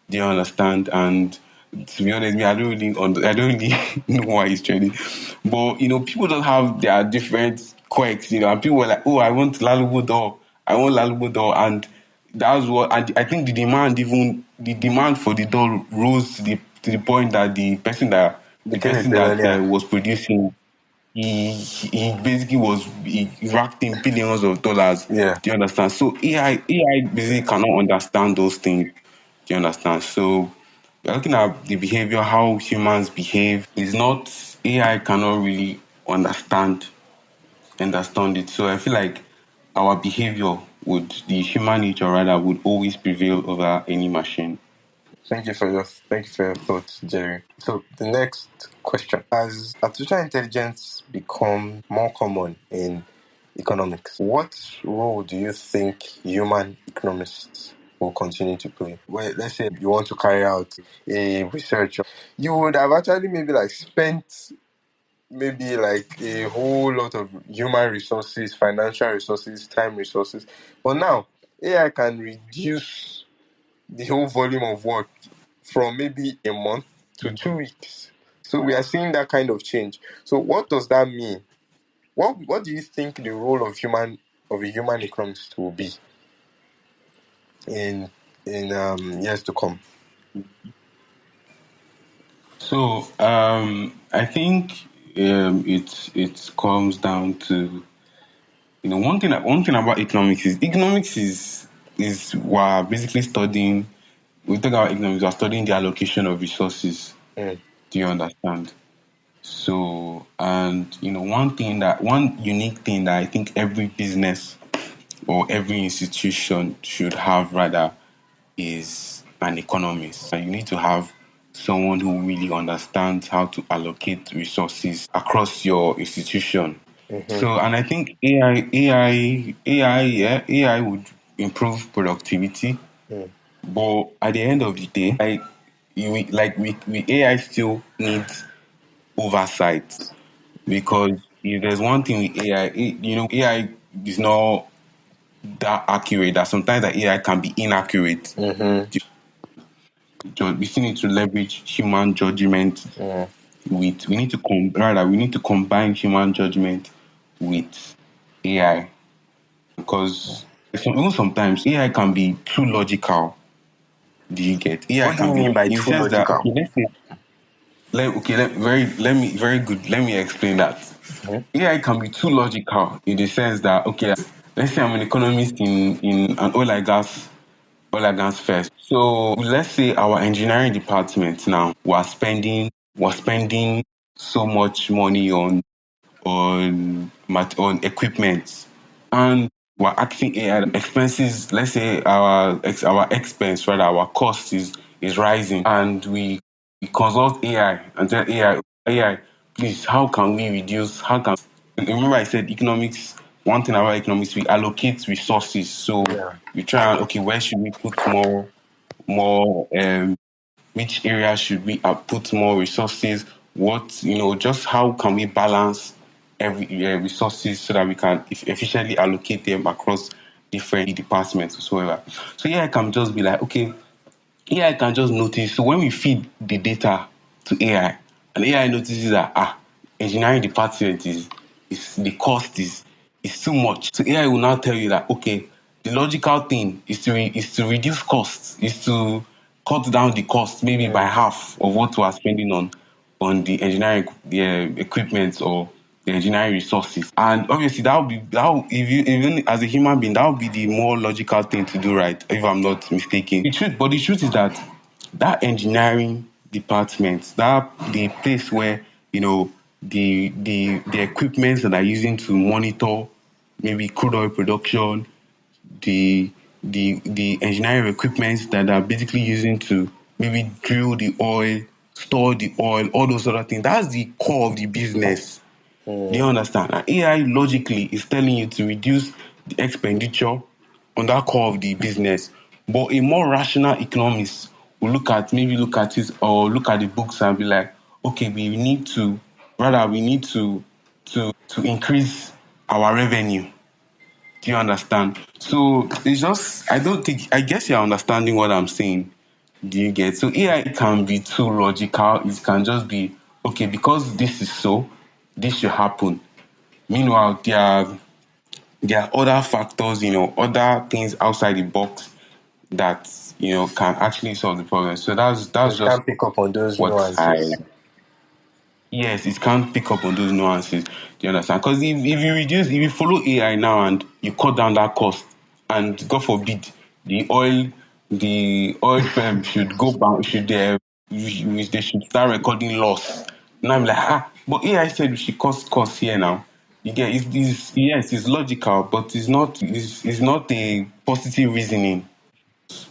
S2: Do you understand? And to be honest, me, I don't really know why it's trending. But people don't have their different quirks, and people were like, oh, I want Lalabo doll. I want Lalabo doll. And that's what I think the demand for the doll rose to the point that the
S1: Became a
S2: person that
S1: billionaire.
S2: was producing, he basically he racked in billions of dollars.
S1: Yeah.
S2: Do you understand? So AI basically cannot understand those things. Do you understand? So we're looking at the behavior, how humans behave. Is not, AI cannot really understand it. So I feel like our behavior the human nature rather, would always prevail over any machine.
S1: Thank you for your thoughts, Jerry. So the next question: as artificial intelligence become more common in economics, what role do you think human economists will continue to play? Well, let's say you want to carry out a research, you would have actually maybe like spent maybe like a whole lot of human resources, financial resources, time resources. But now AI can reduce the whole volume of work from maybe a month to 2 weeks. So we are seeing that kind of change. So what does that mean? What do you think the role of a human economist will be in years to come?
S2: So I think it comes down to, one thing about economics is we're basically studying. We talk about economics, we're studying the allocation of resources.
S1: Mm.
S2: Do you understand? So, and one unique thing that I think every business or every institution should have rather is an economist. And you need to have someone who really understands how to allocate resources across your institution.
S1: Mm-hmm.
S2: So, and I think AI would improve productivity,
S1: Mm.
S2: but at the end of the day, AI still needs oversight, because if there's one thing with AI, AI is not that accurate. That sometimes the AI can be inaccurate.
S1: Mm-hmm.
S2: We still need to leverage human judgment
S1: Mm.
S2: with. We need to combine human judgment with AI, because even sometimes AI can be too logical. Do you get? AI
S1: What do you
S2: can be,
S1: mean by
S2: in the
S1: too
S2: sense that,
S1: logical?
S2: okay, let's say, Very good. Let me explain that. AI can be too logical in the sense that, okay, let's say I'm an economist in an oil and gas first. So let's say our engineering department now we're spending so much money on equipment, and we're asking AI expenses. Let's say our expense, rather our cost is rising, and we consult AI and tell AI, please, how can we reduce? How can remember I said economics. One thing about economics, we allocate resources. So
S1: Yeah.
S2: we try and, okay, where should we put more which area should we put more resources, what, just how can we balance every resources so that we can efficiently allocate them across different departments whatsoever. So yeah, I can just be like, okay, AI can just notice. So when we feed the data to AI, and AI notices that engineering department is the cost is too much. So AI will now tell you that, okay, the logical thing is to reduce costs, is to cut down the cost maybe by half of what we are spending on the engineering equipment or the engineering resources. And obviously if you, even as a human being, that would be the more logical thing to do, right? If I'm not mistaken. The truth is that engineering department, that the place where, the equipment that are using to monitor maybe crude oil production, the the engineering equipment that are basically using to maybe drill the oil, store the oil, all those other things. That's the core of the business. Do you understand? And AI logically is telling you to reduce the expenditure on that core of the business. But a more rational economist will look at it or look at the books and be like, okay, we need to increase our revenue. Do you understand? So it's just, I guess you're understanding what I'm saying. Do you get? So AI can be too logical. It can just be, okay, because this is so, this should happen. Meanwhile, there are other factors, other things outside the box that, can actually solve the problem. So
S1: So
S2: that's
S1: it
S2: just
S1: can't pick up on those
S2: what I
S1: nuances.
S2: yes, it can't pick up on those nuances. Do you understand? Because if you follow AI now and you cut down that cost, and God forbid the oil the oil firm should go back, they should start recording loss. Now I'm like, but AI said we should cut costs here now. You get, yes, it's logical, but it's not a positive reasoning.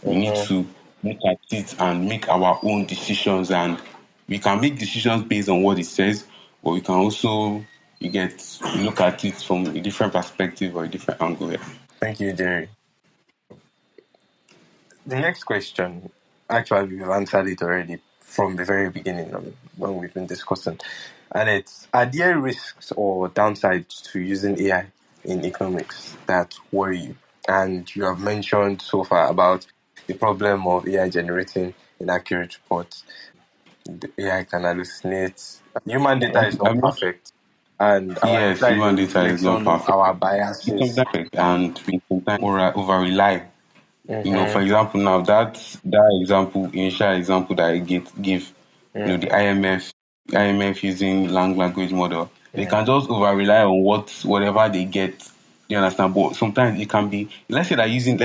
S2: We need
S1: Mm-hmm.
S2: to look at it and make our own decisions, and we can make decisions based on what it says, but we can also, look at it from a different perspective or a different angle. Yeah.
S1: Thank you, Jerry. The next question, actually, we've answered it already from the very beginning when we've been discussing. And it's, are there risks or downsides to using AI in economics that worry you? And you have mentioned so far about the problem of AI generating inaccurate reports. The AI can hallucinate. Human data is not
S2: I'm not,
S1: perfect, and our
S2: yes,
S1: data is a
S2: human data is not
S1: reflection of
S2: perfect.
S1: our
S2: It's
S1: biases.
S2: sometimes perfect, and we sometimes over rely. For
S1: Mm-hmm.
S2: example, now that initial example that I give, the IMF using language model, they can just over rely on whatever they get. You understand? But sometimes it can be, let's say that using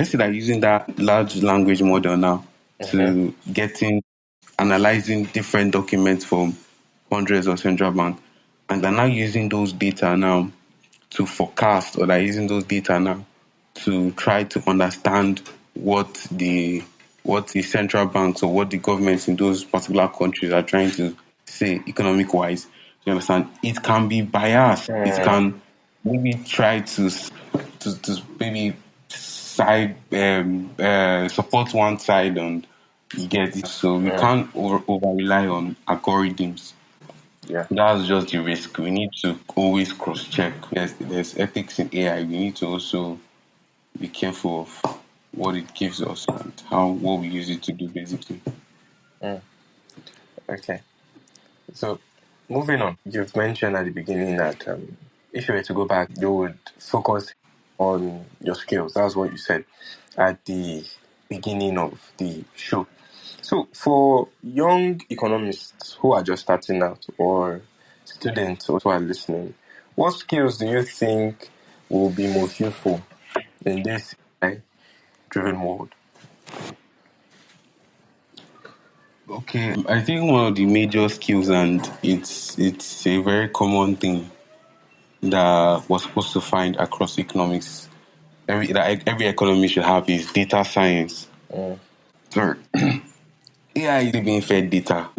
S2: that large language model now
S1: Mm-hmm.
S2: to analyzing different documents from hundreds of central banks, and they're now using those data now to forecast, or they're using those data now to try to understand what the central banks or what the governments in those particular countries are trying to say economic wise. You understand? It can be biased. It
S1: Mm-hmm.
S2: can maybe try to maybe support one side, and you get it. So we can't over rely on algorithms.
S1: Yeah.
S2: That's just the risk. We need to always cross check. There's ethics in AI. We need to also be careful of what it gives us and what we use it to do, basically.
S1: Mm. Okay. So, moving on, you've mentioned at the beginning that if you were to go back, you would focus on your skills. That's what you said at the beginning of the show. So, for young economists who are just starting out or students who are listening, what skills do you think will be most useful in this AI-driven world?
S2: Okay, I think one of the major skills, and it's a very common thing that we're supposed to find across economics. Every economy should have is data science.
S1: Mm,
S2: So AI is being fed data.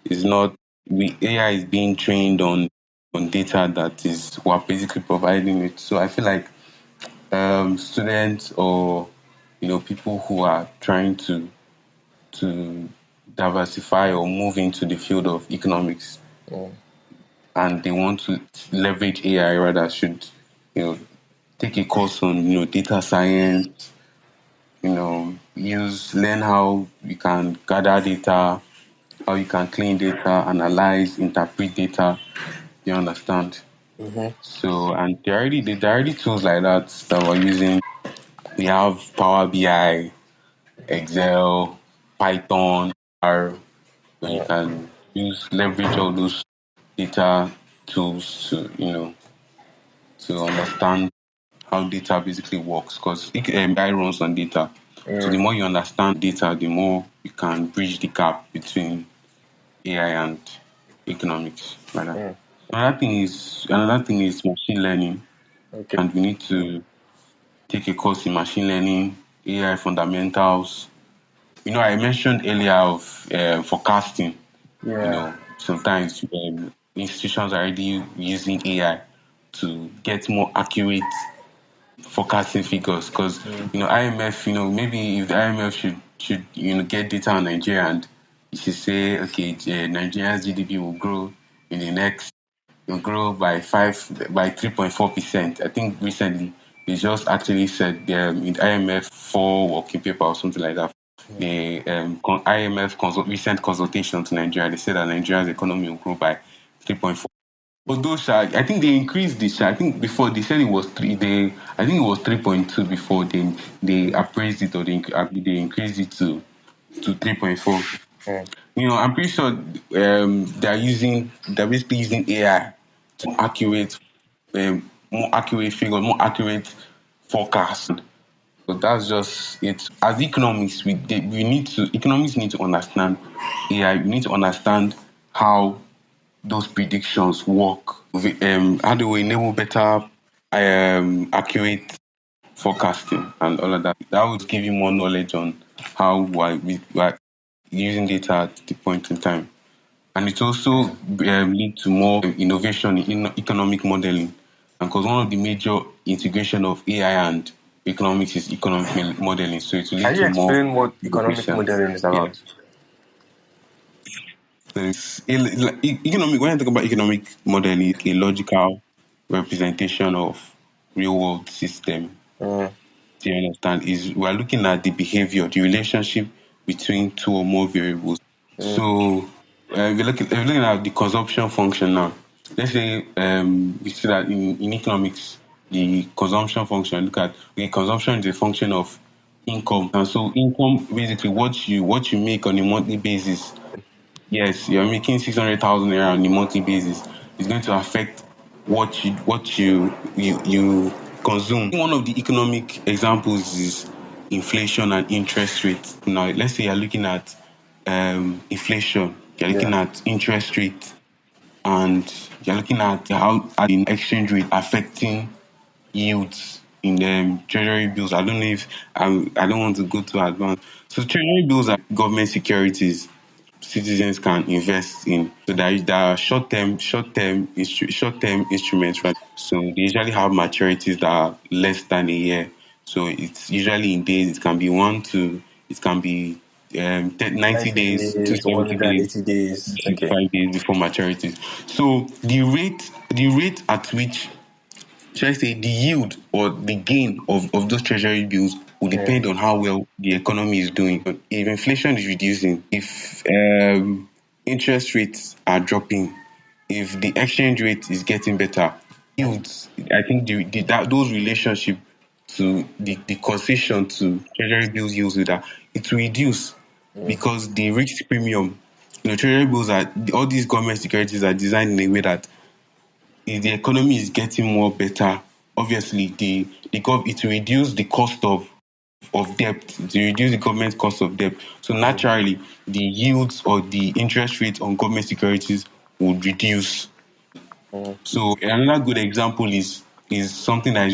S2: It's not AI is being trained on data that is we're basically providing it. So I feel like students or people who are trying to diversify or move into the field of economics
S1: mm,
S2: and they want to leverage AI rather should you know take a course on data science, learn how you can gather data, how you can clean data, analyze, interpret data. You understand?
S1: mm-hmm,
S2: So and there are already tools like that we're using. We have Power BI, Excel, Python, R, where you
S1: mm,
S2: can leverage all those data tools to understand how data basically works because AI runs on data. So the
S1: mm,
S2: more you understand data, the more you can bridge the gap between AI and economics. Rather.
S1: mm.
S2: Another thing is machine learning,
S1: Okay.
S2: and we need to take a course in machine learning, AI fundamentals. I mentioned earlier of forecasting.
S1: Yeah.
S2: Sometimes institutions are already using AI to get more accurate forecasting figures because
S1: Mm,
S2: IMF, maybe if the IMF should get data on Nigeria and it should say, okay, Nigeria's GDP will grow in the next will grow by 3.4%. I think recently they just actually said in IMF four working paper or something like that.
S1: mm,
S2: The IMF recent consultation to Nigeria, they said that Nigeria's economy will grow by 3.4. Although I think they increased the I think before they said it was three. I think it was 3.2 before. Then they
S1: mm,
S2: appraised it or they increased it to 3.4.
S1: mm,
S2: I'm pretty sure they're basically using AI to more accurate figures, more accurate forecasts. So that's just it. As economists, economists need to understand AI. We need to understand how those predictions work. How do we enable better, accurate forecasting and all of that? That would give you more knowledge on how we are using data at the point in time. And it also
S1: mm.
S2: lead to more innovation in economic modeling. And because one of the major integration of AI and economics is economic modeling, so it will lead
S1: Can you
S2: to more
S1: explain what economic
S2: innovation.
S1: modeling is
S2: Yeah.
S1: about?
S2: So economic. When I talk about economic modeling, it's a logical representation of real world system.
S1: Mm,
S2: Do you understand? Is we are looking at the behavior, the relationship between two or more variables.
S1: mm,
S2: So if you're looking at the consumption function now. Let's say we see that in economics, the consumption function. Look at the consumption is a function of income, and so income basically what you make on a monthly basis. Yes, you're making 600,000 naira on a monthly basis. It's going to affect what you consume. One of the economic examples is inflation and interest rates. Now, let's say you're looking at inflation, you're looking
S1: yeah.
S2: at interest rate, and you're looking at how the exchange rate affecting yields in treasury bills. I don't know if I don't want to go too advanced. So treasury bills are government securities citizens can invest in. So there are short term instruments, right? So they usually have maturities that are less than a year. So it's usually in days. It can be 90
S1: 90
S2: days,
S1: days,
S2: 270 days,
S1: 180 days. Okay.
S2: 65 days before maturity. So the rate at which should I say the yield or the gain of those treasury bills will
S1: Mm,
S2: depend on how well the economy is doing. If inflation is reducing, if interest rates are dropping, if the exchange rate is getting better, yields, I think those relationships to the concession to treasury bills yields with that, it will reduce because the risk premium, treasury bills are all these government securities are designed in a way that if the economy is getting more better, obviously it will reduce the cost of debt, to reduce the government cost of debt. So naturally, the yields or the interest rate on government securities would reduce. So another good example is something that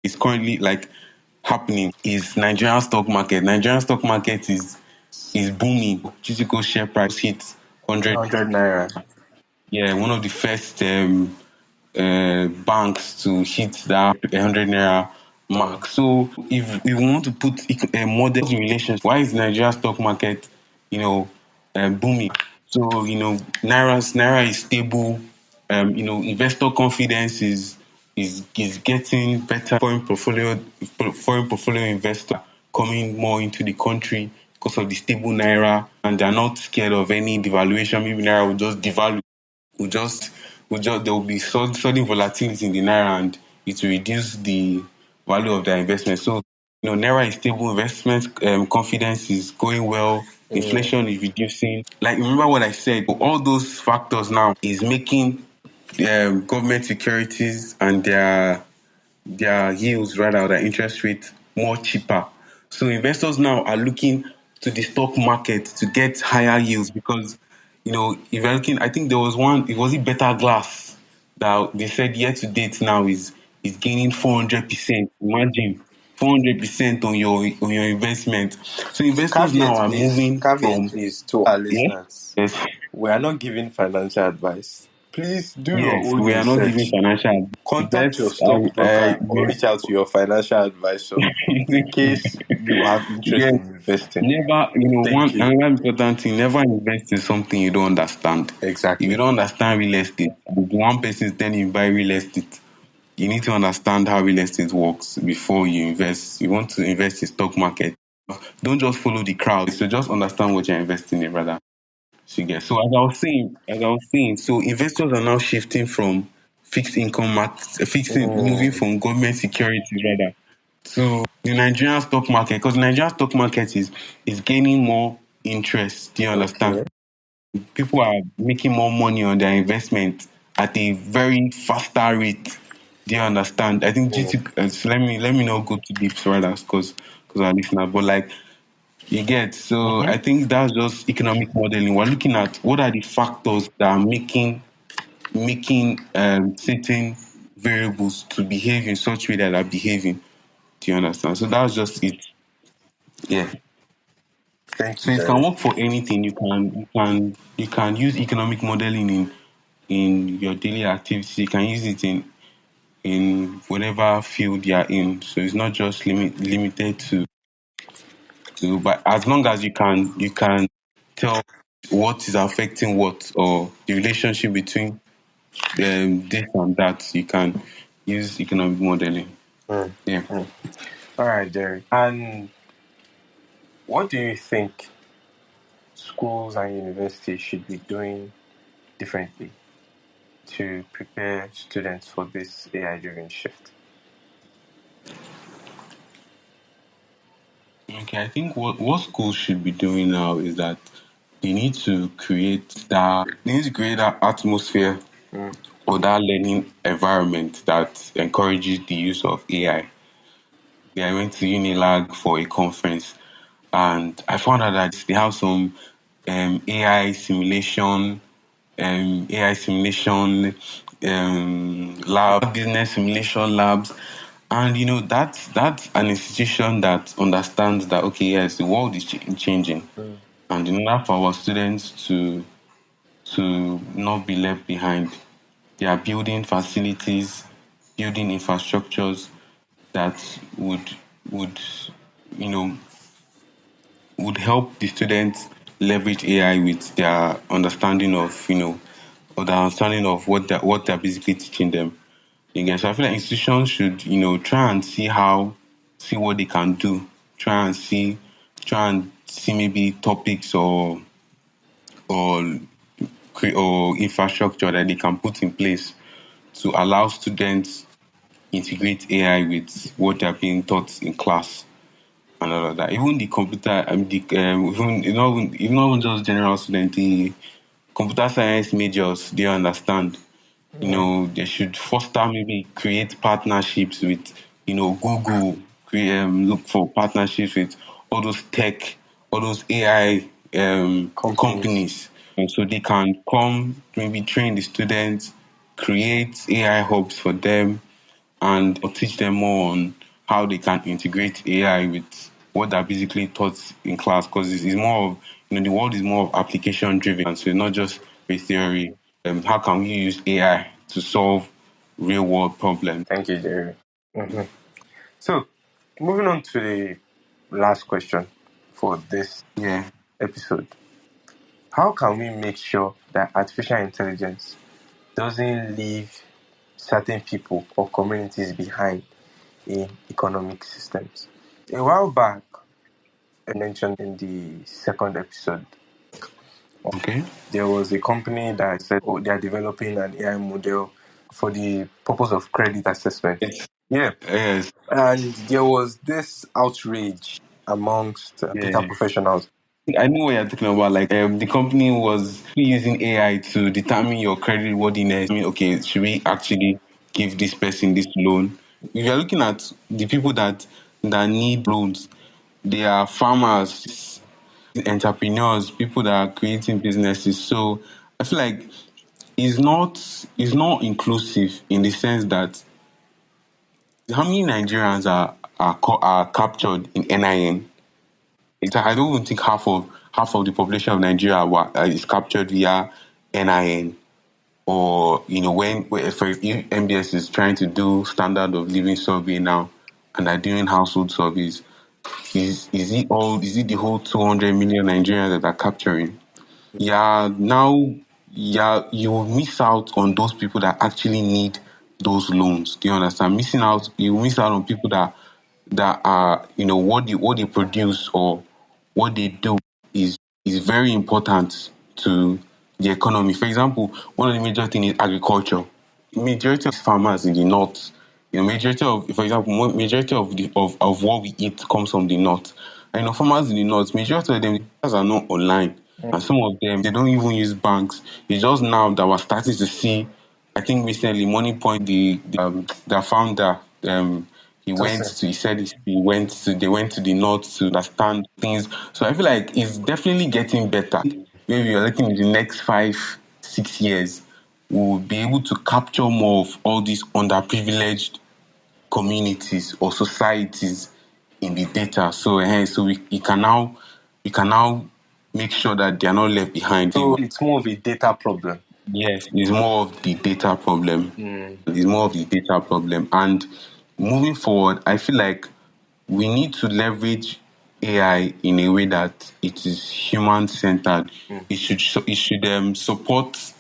S2: is currently like happening is Nigerian stock market. Nigerian stock market is booming. Physical share price hit 100.
S1: 100 naira.
S2: Yeah, one of the first banks to hit that 100 naira mark. So if we want to put models in relations, why is Nigeria stock market, booming? So naira is stable. Investor confidence is getting better. Foreign portfolio investor coming more into the country because of the stable naira, and they're not scared of any devaluation. Maybe naira will just devalue, will just there will be sudden volatility in the naira, and it will reduce the value of their investment. So naira is stable, investment confidence is going well, inflation is reducing. Like, remember what I said, all those factors now is making government securities and their yields, rather, their interest rate more cheaper. So investors now are looking to the stock market to get higher yields because, if you're looking, I think there was one, it was it Better Glass that they said year to date now is gaining 400%. Imagine 400% on your investment. So investors now are moving
S1: Caveat,
S2: from,
S1: please, to our
S2: yeah,
S1: listeners.
S2: yes,
S1: We are not giving financial advice. Please do your
S2: yes,
S1: own
S2: we are not giving
S1: research.
S2: financial
S1: Contact your
S2: best. I
S1: stockbroker or reach out to your financial advisor in case you have interest
S2: yes.
S1: in investing.
S2: Never,
S1: Thank
S2: one
S1: you.
S2: another important thing, never invest in something you don't understand. If you
S1: Exactly.
S2: don't understand real estate, if one person is telling you buy real estate, you need to understand how real estate works before you invest. You want to invest in stock market, don't just follow the crowd. So just understand what you're investing in, brother. So you get. So as I was saying, so investors are now shifting from fixed income markets, moving
S1: Mm,
S2: from government securities rather to the Nigerian stock market, because the Nigerian stock market is gaining more interest. Do you understand?
S1: okay.
S2: People are making more money on their investment at a very faster rate. Do you understand? I think
S1: Mm,
S2: GT. So let me not go too deep, rather, because our listener. But like, you get. So I think that's just economic modeling. We're looking at what are the factors that are making certain variables to behave in such way that are behaving. Do you understand? So that's just it. Yeah.
S1: thank you,
S2: So it can
S1: Jerry.
S2: work for anything. You can use economic modeling in your daily activities. You can use it in whatever field you are in. So it's not just limited to, but as long as you can tell what is affecting what, or the relationship between this and that, you can use economic modeling.
S1: Mm,
S2: Yeah.
S1: mm. All right, Jerry. And what do you think schools and universities should be doing differently to prepare students for this AI-driven shift?
S2: Okay, I think what schools should be doing now is that they need to create that atmosphere
S1: Mm,
S2: or that learning environment that encourages the use of AI. Yeah, I went to Unilag for a conference, and I found out that they have some AI simulation, lab, business simulation labs. And that's an institution that understands that, okay, yes, the world is changing,
S1: mm,
S2: and in order for our students to not be left behind, they are building facilities, building infrastructures that would you know would help the students leverage AI with their understanding of or their understanding of what they're basically teaching them. Again, so I feel like institutions should try and see what they can do, try and see maybe topics or or infrastructure that they can put in place to allow students integrate AI with what they're being taught in class and all of that. Even the computer, even not just general students, the computer science majors, they understand. They should foster, maybe create partnerships with, Google, look for partnerships with all those tech, all those AI
S1: Companies.
S2: companies. And so they can come, maybe train the students, create AI hubs for them, and teach them more on how they can integrate AI with what they're basically taught in class. Because it's more of, the world is more of application driven, and so not just with theory. How can we use AI to solve real world problems?
S1: Thank you, Jerry. Mhm. So, moving on to the last question for this
S2: Yeah.
S1: episode. How can we make sure that artificial intelligence doesn't leave certain people or communities behind in economic systems? A while back, I mentioned in the second episode,
S2: Okay.
S1: there was a company that said, oh, they are developing an AI model for the purpose of credit assessment.
S2: Yes.
S1: Yeah.
S2: Yes.
S1: And there was this outrage amongst data
S2: Yeah.
S1: professionals.
S2: I know what you're talking about. Like, the company was using AI to determine your credit worthiness. I mean, okay, should we actually give this person this loan? If you're looking at the people that need loans, they are farmers, entrepreneurs, people that are creating businesses. So I feel like it's not inclusive in the sense that how many Nigerians are captured in NIN? I don't even think half of the population of Nigeria is captured via NIN. Or if MBS is trying to do standard of living survey now, and are doing household surveys, is it the whole 200 million Nigerians that are capturing? Yeah, now, yeah, you will miss out on those people that actually need those loans. Do you understand? You miss out on people that are, what they produce or what they do is is very important to the economy. For example, one of the major things is agriculture. Majority of farmers in the north, majority of, for example, majority of what we eat comes from the north. And farmers in the north, majority of them are not online, and some of them they don't even use banks. It's just now that we're starting to see. I think recently, Money Point, the founder,
S1: Tosin.
S2: he said they went to the north to understand things. So I feel like it's definitely getting better. Maybe you're looking in the next 5, 6 years, we'll be able to capture more of all these underprivileged communities or societies in the data. So we can now make sure that they are not left behind.
S1: So it's more of a data problem.
S2: Yes, it's more of the data problem.
S1: Mm.
S2: It's more of the data problem. And moving forward, I feel like we need to leverage AI in a way that it is human centered.
S1: Mm.
S2: It should support.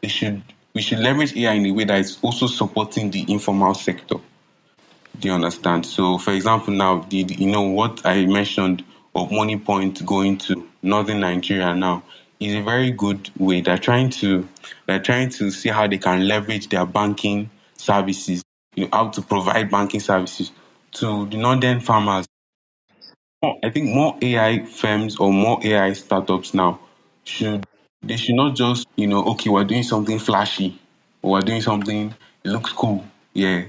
S2: It should We should leverage AI in a way that is also supporting the informal sector. Do you understand? So, for example, now what I mentioned of Money Point going to northern Nigeria now is a very good way. They're trying to see how they can leverage their banking services, how to provide banking services to the northern farmers. I think more AI firms or more AI startups now should they should not just, okay, we're doing something flashy or we're doing something, it looks cool, yeah,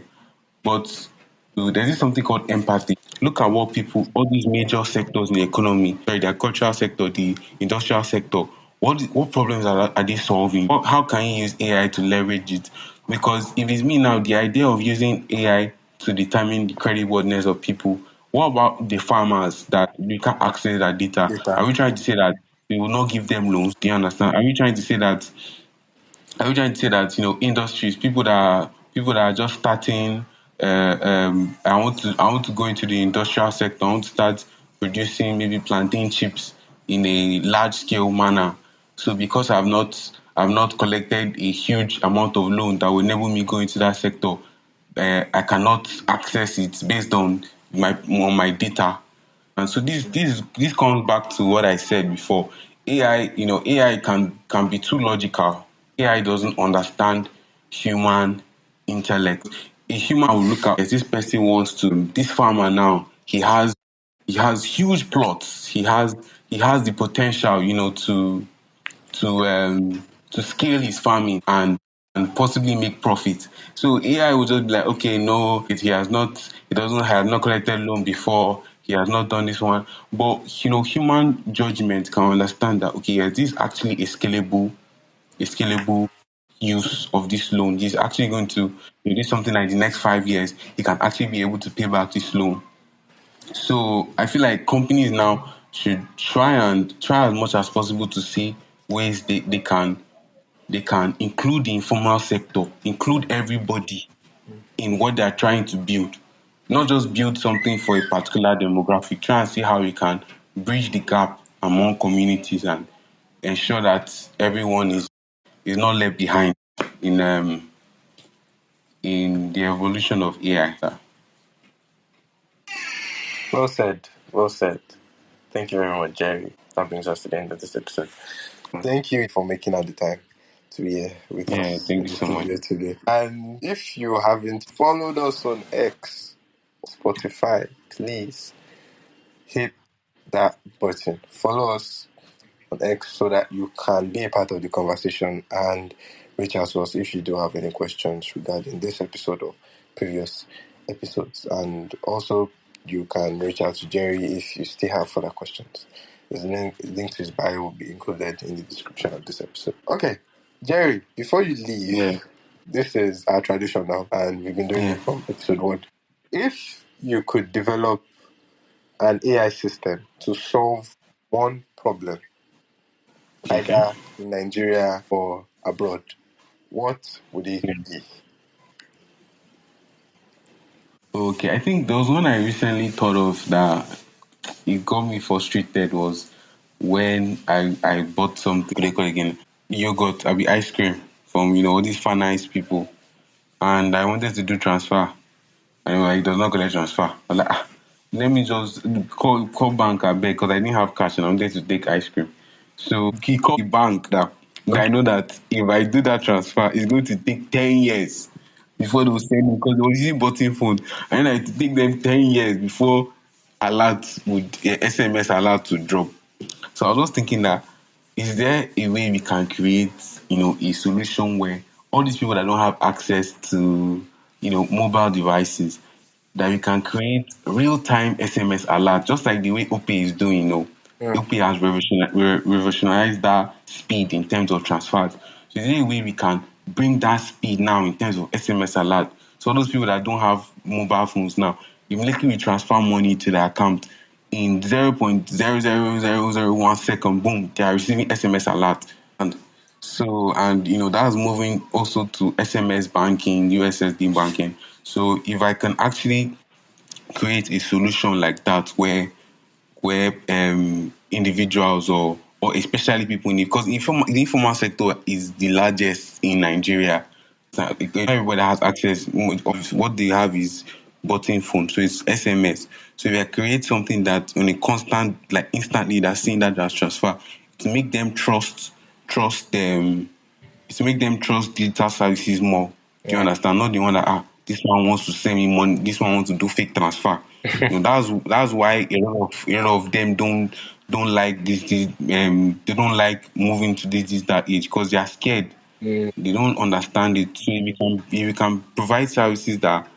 S2: but there is something called empathy. Look at what all these major sectors in the economy, sorry, the agricultural sector, the industrial sector, what problems are they solving? How can you use AI to leverage it? Because if it's me now, the idea of using AI to determine the creditworthiness of people, what about the farmers that we can't access that data? Are
S1: Data.
S2: we trying to say that we will not give them loans? Do you understand? Are we trying to say that industries, people that are just starting, I want to go into the industrial sector. I want to start producing maybe plantain chips in a large scale manner. So because I've not collected a huge amount of loan that will enable me go into that sector, I cannot access it based on my data. And so this comes back to what I said before. AI can be too logical. AI doesn't understand human intellect. a human will look at, this person wants to, this farmer now, he has huge plots. He has the potential, to to scale his farming and possibly make profit. So AI will just be like, okay, no, he has not collected loan before, he has not done this one. But human judgment can understand that, okay, yes, this is actually a scalable use of this loan. He's actually going to do something like the next 5 years, he can actually be able to pay back this loan. So I feel like companies now should try as much as possible to see ways they can include the informal sector, include everybody in what they're trying to build. Not just build something for a particular demographic. Try and see how we can bridge the gap among communities and ensure that everyone is not left behind in the evolution of AI.
S1: Well said. Well said. Thank you very much, Jerry. That brings us to the end of this episode. Thank you for making out the time to be here with
S2: Yeah,
S1: us
S2: thank
S1: in
S2: you
S1: the
S2: so much.
S1: studio today. And if you haven't followed us on X, Spotify, please hit that button. Follow us on X so that you can be a part of the conversation and reach out to us if you do have any questions regarding this episode or previous episodes. And also, you can reach out to Jerry if you still have further questions. His link to his bio will be included in the description of this episode. Okay, Jerry, before you leave,
S2: Yeah,
S1: this is our tradition now, and we've been doing
S2: yeah.
S1: it from episode 1. If you could develop an AI system to solve one problem,
S2: Okay.
S1: either in Nigeria or abroad, what would it
S2: Yeah.
S1: be?
S2: Okay, I think there was one I recently thought of that it got me frustrated was when I bought something, what do they call it again? Yogurt, I be ice cream from all these fun nice people, and I wanted to do transfer. And like, it does not collect transfer. I was like, let me just call bank I beg, because I didn't have cash and I wanted to take ice cream. So he called the bank that I
S1: Okay.
S2: know that if I do that transfer, it's going to take 10 years before they will send me, because they were using button phone, and I had to take them 10 years before SMS alert to drop. So I was just thinking that, is there a way we can create, a solution where all these people that don't have access to, mobile devices, that we can create real-time SMS alert, just like the way OPay is doing.
S1: Mm,
S2: OPay has revolutionized that speed in terms of transfers. So is there a way we can bring that speed now in terms of SMS alert? So those people that don't have mobile phones now, immediately we transfer money to their account in 0.00001 second, boom, they are receiving SMS alert. And that's moving also to SMS banking, USSD banking. So if I can actually create a solution like that, where individuals or especially people in it, because the informal sector is the largest in Nigeria. So everybody has access. What they have is button phone, so it's SMS. So if I create something that on a constant, like instantly, that's seeing that as transfer, to make them trust them is to make them trust digital services more. Do you
S1: yeah.
S2: understand? Not the one that, this one wants to send me money, this one wants to do fake transfer. That's why a lot of them don't like they don't like moving to this digital age, because they are scared.
S1: Mm,
S2: They don't understand it. So if we can provide services that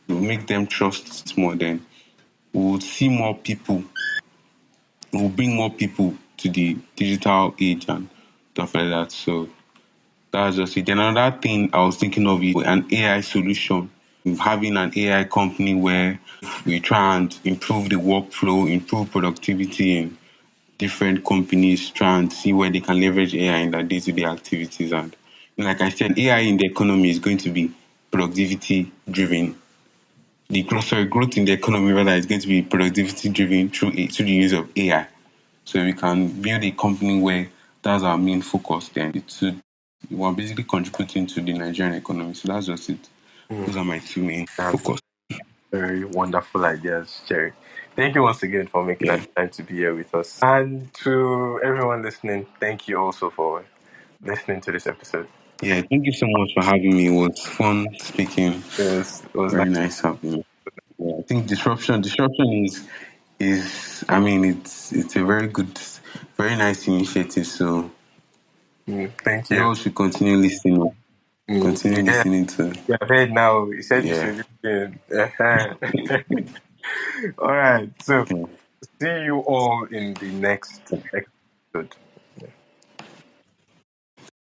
S2: will make them trust more, then we will see more people, we will bring more people to the digital age and stuff like that. So that's just it. Then another thing I was thinking of is an AI solution. Having an AI company where we try and improve the workflow, improve productivity in different companies, try and see where they can leverage AI in their day-to-day activities. And like I said, AI in the economy is going to be productivity driven. Growth in the economy rather is going to be productivity driven through the use of AI. So we can build a company where that's our main focus, then we're basically contributing to the Nigerian economy. So that's just it.
S1: mm.
S2: Those are my two main
S1: That's
S2: focus.
S1: very wonderful ideas, Jerry. Thank you once again for making
S2: Yeah.
S1: that time to be here with us. And to everyone listening, thank you also for listening to this episode.
S2: Yeah, thank you so much for having me. It was fun speaking.
S1: It was nice.
S2: Very nice having you. Yeah, I think disruption is I mean it's a very good, very nice initiative. So
S1: Thank
S2: we
S1: you.
S2: all should continue listening. Continue
S1: Yeah,
S2: listening to
S1: yeah, I've heard now. You said you
S2: yeah.
S1: should listen. All right. So
S2: Okay.
S1: see you all in the next episode.